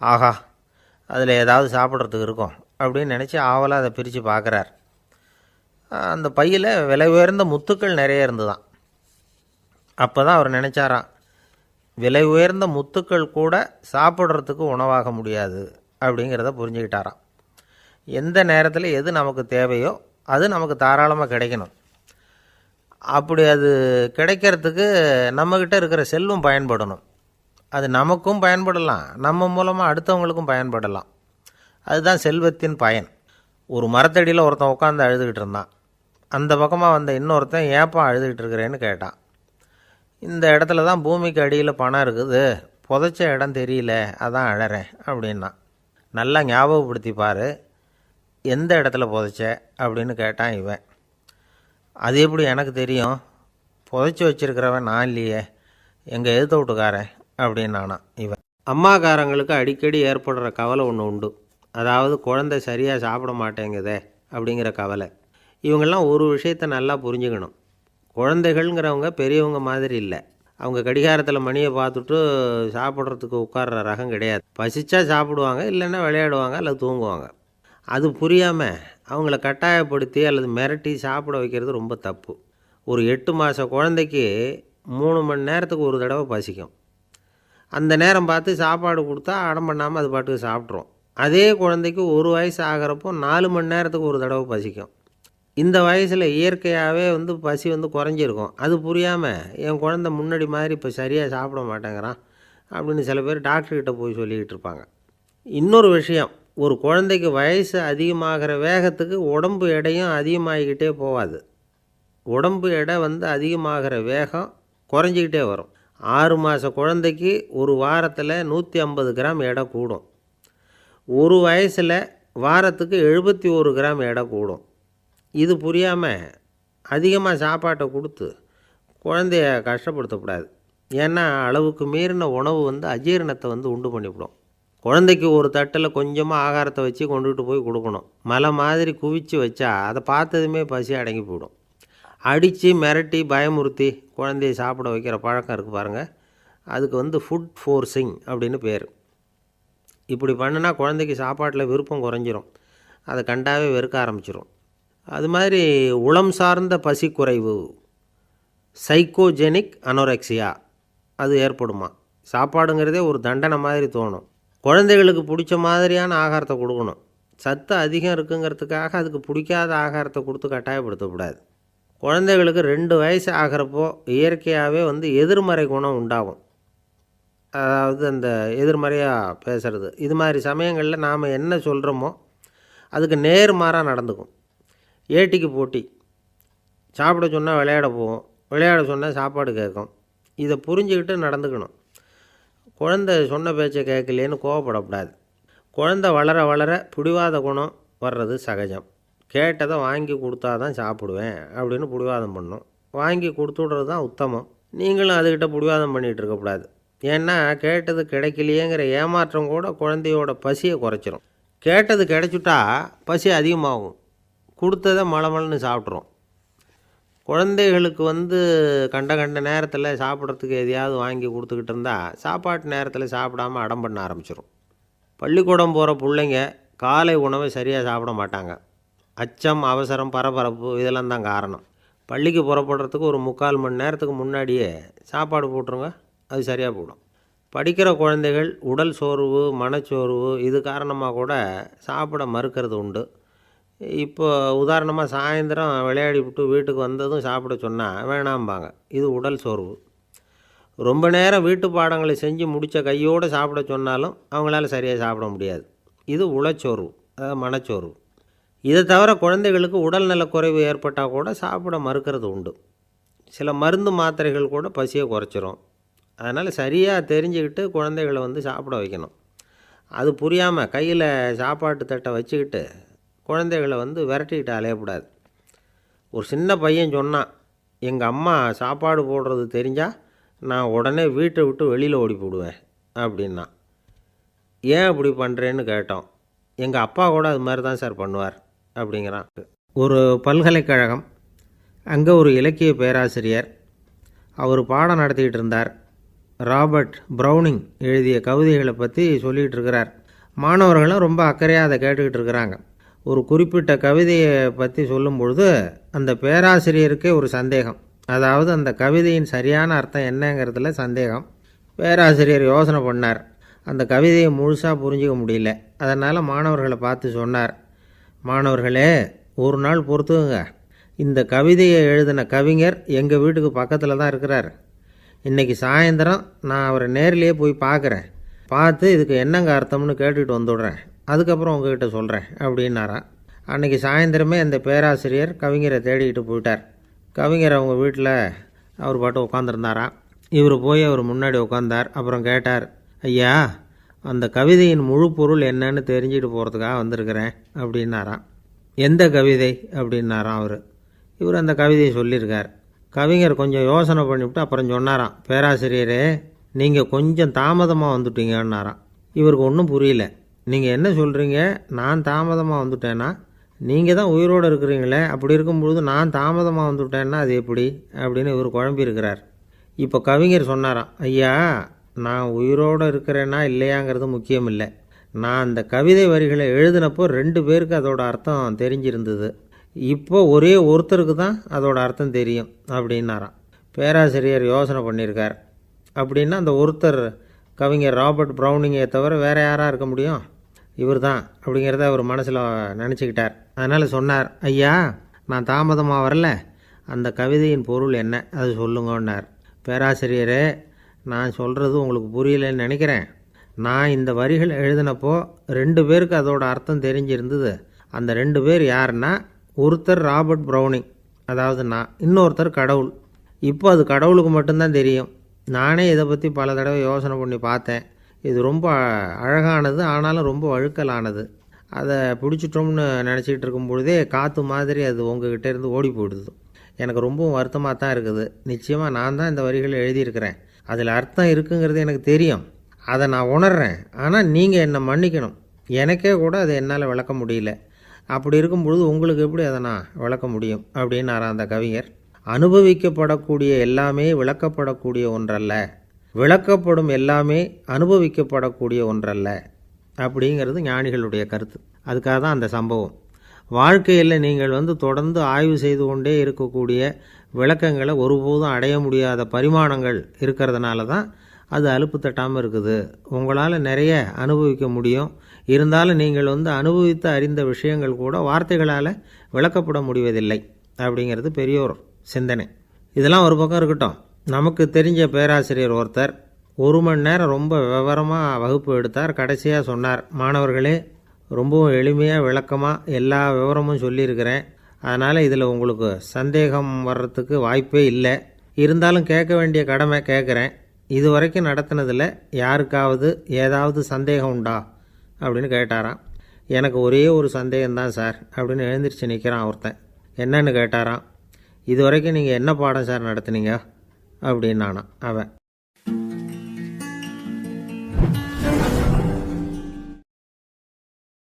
Speaker 2: ஆஹா, அதில் ஏதாவது சாப்பிட்றதுக்கு இருக்கும் அப்படின்னு நினச்சி ஆவலாக அதை பிரித்து பார்க்குறார். அந்த பையில் விலை உயர்ந்த முத்துக்கள் நிறைய இருந்துதான். அப்போ தான் அவர் நினச்சாராம், விலை உயர்ந்த முத்துக்கள் கூட சாப்பிட்றதுக்கு உணவாக முடியாது அப்படிங்கிறத புரிஞ்சுக்கிட்டாராம். எந்த நேரத்தில் எது நமக்கு தேவையோ அது நமக்கு தாராளமாக கிடைக்கணும். அப்படி அது கிடைக்கிறதுக்கு நம்மக்கிட்ட இருக்கிற செல்வம் பயன்படணும். அது நமக்கும் பயன்படலாம், நம்ம மூலமாக அடுத்தவங்களுக்கும் பயன்படலாம். அதுதான் செல்வத்தின் பயன். ஒரு மரத்தடியில் ஒருத்தன் உட்காந்து அழுதுகிட்டு இருந்தான். அந்த பக்கமாக வந்த இன்னொருத்தன் ஏப்பா அழுதுகிட்டு இருக்கிறேன்னு கேட்டான். இந்த இடத்துல தான் பூமிக்கு அடியில் பணம் இருக்குது, புதைச்ச இடம் தெரியல, அதான் அழறேன் அப்படின்னா. நல்லா ஞாபகப்படுத்தி பாரு, எந்த இடத்துல புதைச்ச அப்படின்னு கேட்டான் இவன். அது எப்படி எனக்கு தெரியும், புதைச்சி வச்சிருக்கிறவன் நான் இல்லையே, எங்கள் எதிர்த்த வீட்டுக்காரன் அப்படின்னானா இவன். அம்மாக்காரங்களுக்கு அடிக்கடி ஏற்படுற கவலை ஒன்று உண்டு. அதாவது குழந்தை சரியாக சாப்பிட மாட்டேங்குதே அப்படிங்கிற கவலை. இவங்கெல்லாம் ஒரு விஷயத்தை நல்லா புரிஞ்சுக்கணும். குழந்தைகள்ங்கிறவங்க பெரியவங்க மாதிரி இல்லை. அவங்க கடிகாரத்தில் மணியை பார்த்துட்டு சாப்பிட்றதுக்கு உட்கார்ற ரகம் கிடையாது. பசிச்சா சாப்பிடுவாங்க, இல்லைன்னா விளையாடுவாங்க அல்லது தூங்குவாங்க. அது புரியாமல் அவங்கள கட்டாயப்படுத்தி அல்லது மிரட்டி சாப்பிட வைக்கிறது ரொம்ப தப்பு. ஒரு 8 மாத குழந்தைக்கு 3 மணி நேரத்துக்கு ஒரு தடவை பசிக்கும். அந்த நேரம் பார்த்து சாப்பாடு கொடுத்தா அடம் பண்ணாமல் அது பாட்டுக்கு சாப்பிட்றோம். அதே குழந்தைக்கு 1 வயசு ஆகிறப்போ 4 மணி நேரத்துக்கு ஒரு தடவை பசிக்கும். இந்த வயசில் இயற்கையாகவே பசி குறைஞ்சிருக்கும். அது புரியாமல் என் குழந்தை முன்னாடி மாதிரி இப்போ சரியாக சாப்பிட மாட்டேங்கிறான் அப்படின்னு சில பேர் டாக்டர்கிட்ட போய் சொல்லிக்கிட்டு இருப்பாங்க. இன்னொரு விஷயம், ஒரு குழந்தைக்கு வயசு அதிகமாகிற வேகத்துக்கு உடம்பு எடையும் அதிகமாகிக்கிட்டே போகாது. உடம்பு எடை அதிகமாகிற வேகம் குறைஞ்சிக்கிட்டே வரும். 6 மாத குழந்தைக்கு ஒரு வாரத்தில் 150 கிராம் எடை கூடும். ஒரு வயசில் வாரத்துக்கு 71 கிராம் எடை கூடும். இது புரியாமல் அதிகமாக சாப்பாட்டை கொடுத்து குழந்தைய கஷ்டப்படுத்தக்கூடாது. ஏன்னா அளவுக்கு மீறின உணவு அஜீரணத்தை உண்டு பண்ணிவிடும். குழந்தைக்கு ஒரு தட்டில் கொஞ்சமாக ஆகாரத்தை வச்சு கொண்டுகிட்டு போய் கொடுக்கணும். மலை மாதிரி குவிச்சு வச்சா அதை பார்த்ததுமே பசி அடங்கி போயிடும். அடித்து மிரட்டி பயமுறுத்தி குழந்தைய சாப்பிட வைக்கிற பழக்கம் இருக்குது பாருங்கள், அதுக்கு ஃபுட் ஃபோர்ஸிங் அப்படின்னு பேர். இப்படி பண்ணுனா குழந்தைக்கு சாப்பாட்டில் விருப்பம் குறைஞ்சிரும், அதை கண்டாவே வெறுக்க ஆரம்பிச்சிடும். அது மாதிரி உளம் சார்ந்த பசி குறைவு, சைக்கோஜெனிக் அனோரெக்சியா, அது ஏற்படுமா. சாப்பாடுங்கிறதே ஒரு தண்டனை மாதிரி தோணும். குழந்தைகளுக்கு பிடிச்ச மாதிரியான ஆகாரத்தை கொடுக்கணும். சத்து அதிகம் இருக்குங்கிறதுக்காக அதுக்கு பிடிக்காத ஆகாரத்தை கொடுத்து கட்டாயப்படுத்தக்கூடாது. குழந்தைகளுக்கு 2 வயசு ஆகிறப்போ இயற்கையாகவே எதிர்மறை குணம் உண்டாகும். அதாவது அந்த எதிர்மறையாக பேசுகிறது. இது மாதிரி சமயங்களில் நாம் என்ன சொல்கிறோமோ அதுக்கு நேர்மாறாக நடந்துக்கும். ஏட்டிக்கு போட்டி. சாப்பிட சொன்னால் விளையாட போகும், விளையாட சொன்னால் சாப்பாடு கேட்கும். இதை புரிஞ்சுக்கிட்டு நடந்துக்கணும். குழந்தை சொன்ன பேச்சை கேட்கலேன்னு கோவப்படக்கூடாது. குழந்தை வளர வளர பிடிவாத குணம் வர்றது சகஜம். கேட்டதை வாங்கி கொடுத்தா தான் சாப்பிடுவேன் அப்படின்னு பிடிவாதம் பண்ணும். வாங்கி கொடுத்துடுறது தான் உத்தமம். நீங்களும் அதுக்கிட்ட பிடிவாதம் பண்ணிகிட்டு இருக்கக்கூடாது. ஏன்னா கேட்டது கிடைக்கலையேங்கிற ஏமாற்றம் கூட குழந்தையோட பசியை குறைச்சிரும். கேட்டது கிடைச்சிட்டா பசி அதிகமாகும், கொடுத்ததை மளமளன்னு சாப்பிட்றோம். குழந்தைகளுக்கு கண்ட நேரத்தில் சாப்பிட்றதுக்கு எதையாவது வாங்கி கொடுத்துக்கிட்டு இருந்தால் சாப்பாட்டு நேரத்தில் சாப்பிடாமல் அடம் பண்ண ஆரம்பிச்சிடும். பள்ளிக்கூடம் போகிற பிள்ளைங்க காலை உணவை சரியாக சாப்பிட மாட்டாங்க. அச்சம், அவசரம், பரபரப்பு இதெல்லாம் தான் காரணம். பள்ளிக்கு புறப்படுறதுக்கு ஒரு 3/4 மணி நேரத்துக்கு முன்னாடியே சாப்பாடு போட்டுருங்க, அது சரியாக போடும். படிக்கிற குழந்தைகள் உடல் சோர்வு, மனச்சோர்வு இது காரணமாக கூட சாப்பிட மறுக்கிறது உண்டு. இப்போ உதாரணமாக சாயந்தரம் விளையாடி விட்டு வீட்டுக்கு வந்ததும் சாப்பிட சொன்னால் வேணாம்பாங்க. இது உடல் சோர்வு. ரொம்ப நேரம் வீட்டு பாடங்களை செஞ்சு முடித்த கையோடு சாப்பிட சொன்னாலும் அவங்களால சரியாக சாப்பிட முடியாது. இது உளச்சோர்வு, அதாவது மனச்சோர்வு. இதை தவிர குழந்தைகளுக்கு உடல்நலக்குறைவு ஏற்பட்டால் கூட சாப்பிட மறுக்கிறது உண்டு. சில மருந்து மாத்திரைகள் கூட பசியை குறைச்சிரும். அதனால் சரியாக தெரிஞ்சுக்கிட்டு குழந்தைகளை சாப்பிட வைக்கணும். அது புரியாமல் கையில் சாப்பாட்டு தட்டை வச்சுக்கிட்டு குழந்தைகளை விரட்டிக்கிட்டு அலையக்கூடாது. ஒரு சின்ன பையன் சொன்னான், எங்கள் அம்மா சாப்பாடு போடுறது தெரிஞ்சால் நான் உடனே வீட்டை விட்டு வெளியில் ஓடி போடுவேன் அப்படின்னா. ஏன் அப்படி பண்ணுறேன்னு கேட்டோம். எங்கள் அப்பா கூட அது மாதிரி தான் சார் பண்ணுவார் அப்படிங்கிறான். ஒரு பல்கலைக்கழகம், அங்கே ஒரு இலக்கிய பேராசிரியர், அவர் பாடம் நடத்திக்கிட்டு இருந்தார். ராபர்ட் ப்ரௌனிங் எழுதிய கவிதைகளை பற்றி சொல்லிகிட்டு இருக்கிறார். மாணவர்களும் ரொம்ப அக்கறையாக அதை கேட்டுக்கிட்டு இருக்கிறாங்க. ஒரு குறிப்பிட்ட கவிதையை பற்றி சொல்லும் பொழுது அந்த பேராசிரியருக்கே ஒரு சந்தேகம். அதாவது அந்த கவிதையின் சரியான அர்த்தம் என்னங்கிறதுல சந்தேகம். பேராசிரியர் யோசனை பண்ணார். அந்த கவிதையை முழுசாக புரிஞ்சிக்க முடியல. அதனால் மாணவர்களை பார்த்து சொன்னார், மாணவர்களே, ஒரு நாள் பொறுத்துக்குங்க. இந்த கவிதையை எழுதின கவிஞர் எங்கள் வீட்டுக்கு பக்கத்தில் தான் இருக்கிறார். இன்றைக்கி சாயந்தரம் நான் அவரை நேரிலேயே போய் பார்க்குறேன். பார்த்து இதுக்கு என்னங்க அர்த்தம்னு கேட்டுக்கிட்டு வந்துவிடுறேன். அதுக்கப்புறம் உங்ககிட்ட சொல்கிறேன் அப்படின்னாராம். அன்றைக்கி சாயந்தரமே அந்த பேராசிரியர் கவிஞரை தேடிக்கிட்டு போயிட்டார். கவிஞர் அவங்க வீட்டில் அவர் பாட்டு உட்காந்துருந்தாராம். இவர் போய் அவர் முன்னாடி உட்காந்தார். அப்புறம் கேட்டார், ஐயா, அந்த கவிதையின் முழு பொருள் என்னன்னு தெரிஞ்சுட்டு போகிறதுக்காக வந்திருக்கிறேன் அப்படின்னாராம். எந்த கவிதை அப்படின்னாராம் அவர். இவர் அந்த கவிதையை சொல்லியிருக்கார். கவிஞர் கொஞ்சம் யோசனை பண்ணிவிட்டு அப்புறம் சொன்னாராம், பேராசிரியரே, நீங்கள் கொஞ்சம் தாமதமாக வந்துட்டீங்கன்னாராம். இவருக்கு ஒன்றும் புரியல. நீங்கள் என்ன சொல்கிறீங்க? நான் தாமதமாக வந்துட்டேன்னா? நீங்கள் தான் உயிரோடு இருக்கிறீங்களே, அப்படி இருக்கும்பொழுது நான் தாமதமாக வந்துவிட்டேன்னா அது எப்படி அப்படின்னு இவர் குழம்பியிருக்கிறார். இப்போ கவிஞர் சொன்னாராம், ஐயா, நான் உயிரோடு இருக்கிறேன்னா இல்லையாங்கிறது முக்கியம் இல்லை. நான் அந்த கவிதை வரிகளை எழுதினப்போ 2 பேருக்கு அதோட அர்த்தம் தெரிஞ்சிருந்தது. இப்போ ஒரே ஒருத்தருக்கு தான் அதோட அர்த்தம் தெரியும் அப்படின்னாராம். பேராசிரியர் யோசனை பண்ணியிருக்கார். அப்படின்னா அந்த ஒருத்தர் கவிஞர் ராபர்ட் ப்ரௌனிங்கை தவிர வேறு யாராக இருக்க முடியும்? இவர் தான் அப்படிங்கிறத அவர் மனசில் நினச்சிக்கிட்டார். அதனால் சொன்னார், ஐயா, நான் தாமதமாக வரல, அந்த கவிதையின் பொருள் என்ன அது சொல்லுங்கன்னார். பேராசிரியரே, நான் சொல்கிறது உங்களுக்கு புரியலைன்னு நினைக்கிறேன். நான் இந்த வரிகள் எழுதினப்போ 2 பேருக்கு அதோட அர்த்தம் தெரிஞ்சிருந்தது. அந்த 2 பேர் யாருன்னா, ஒருத்தர் ராபர்ட் ப்ரௌனிங், அதாவது நான், இன்னொருத்தர் கடவுள். இப்போ அது கடவுளுக்கு மட்டும்தான் தெரியும். நானே இதை பற்றி பல தடவை யோசனை பண்ணி பார்த்தேன். இது ரொம்ப அழகானது, ஆனாலும் ரொம்ப வழுக்கலானது. அதை பிடிச்சிட்டோம்னு நினச்சிக்கிட்டு இருக்கும் பொழுதே காற்று மாதிரி அது உங்ககிட்ட இருந்து ஓடி போயிடுது. எனக்கு ரொம்பவும் வருத்தமாக தான் இருக்குது. நிச்சயமாக நான் தான் இந்த வரிகளை எழுதியிருக்கிறேன். அதில் அர்த்தம் இருக்குங்கிறது எனக்கு தெரியும். அதை நான் உணர்கிறேன். ஆனால் நீங்கள் என்னை மன்னிக்கணும். எனக்கே கூட அதை என்னால் விளக்க முடியல. அப்படி இருக்கும் பொழுது உங்களுக்கு எப்படி அதை நான் விளக்க முடியும் அப்படின்னாரா அந்த கவிஞர். அனுபவிக்கப்படக்கூடிய எல்லாமே விளக்கப்படக்கூடிய ஒன்றல்ல, விளக்கப்படும் எல்லாமே அனுபவிக்கப்படக்கூடிய ஒன்றல்ல அப்படிங்கிறது ஞானிகளுடைய கருத்து. அதுக்காக தான் அந்த சம்பவம். வாழ்க்கையில் நீங்கள் தொடர்ந்து ஆய்வு செய்து கொண்டே இருக்கக்கூடிய விளக்கங்களை ஒருபோதும் அடைய முடியாத பரிமாணங்கள் இருக்கிறதுனால தான் அது அலுப்பு தட்டாமல் இருக்குது. உங்களால் நிறைய அனுபவிக்க முடியும். இருந்தாலும் நீங்கள் அனுபவித்து அறிந்த விஷயங்கள் கூட வார்த்தைகளால் விளக்கப்பட முடிவதில்லை அப்படிங்கிறது பெரியோர் சிந்தனை. இதெல்லாம் ஒரு பக்கம் இருக்கட்டும். நமக்கு தெரிஞ்ச பேராசிரியர் ஒருத்தர் 1 மணி நேரம் ரொம்ப விவரமாக வகுப்பு எடுத்தார். கடைசியாக சொன்னார், மாணவர்களே, ரொம்பவும் எளிமையாக விளக்கமாக எல்லா விவரமும் சொல்லியிருக்கிறேன். அதனால் இதில் உங்களுக்கு சந்தேகம் வர்றதுக்கு வாய்ப்பே இல்லை. இருந்தாலும் கேட்க வேண்டிய கடமை கேட்குறேன். இது வரைக்கும் நடத்தினதில் யாருக்காவது ஏதாவது சந்தேகம் உண்டா அப்படின்னு கேட்டாராம். எனக்கு ஒரே ஒரு சந்தேகம்தான் சார் அப்படின்னு எழுந்திரிச்சு நிற்கிறான் ஒருத்தன். என்னன்னு கேட்டாராம். இது வரைக்கும் நீங்கள் என்ன பாடம் சார் நடத்துனீங்க அப்படின்னானான் அவன்.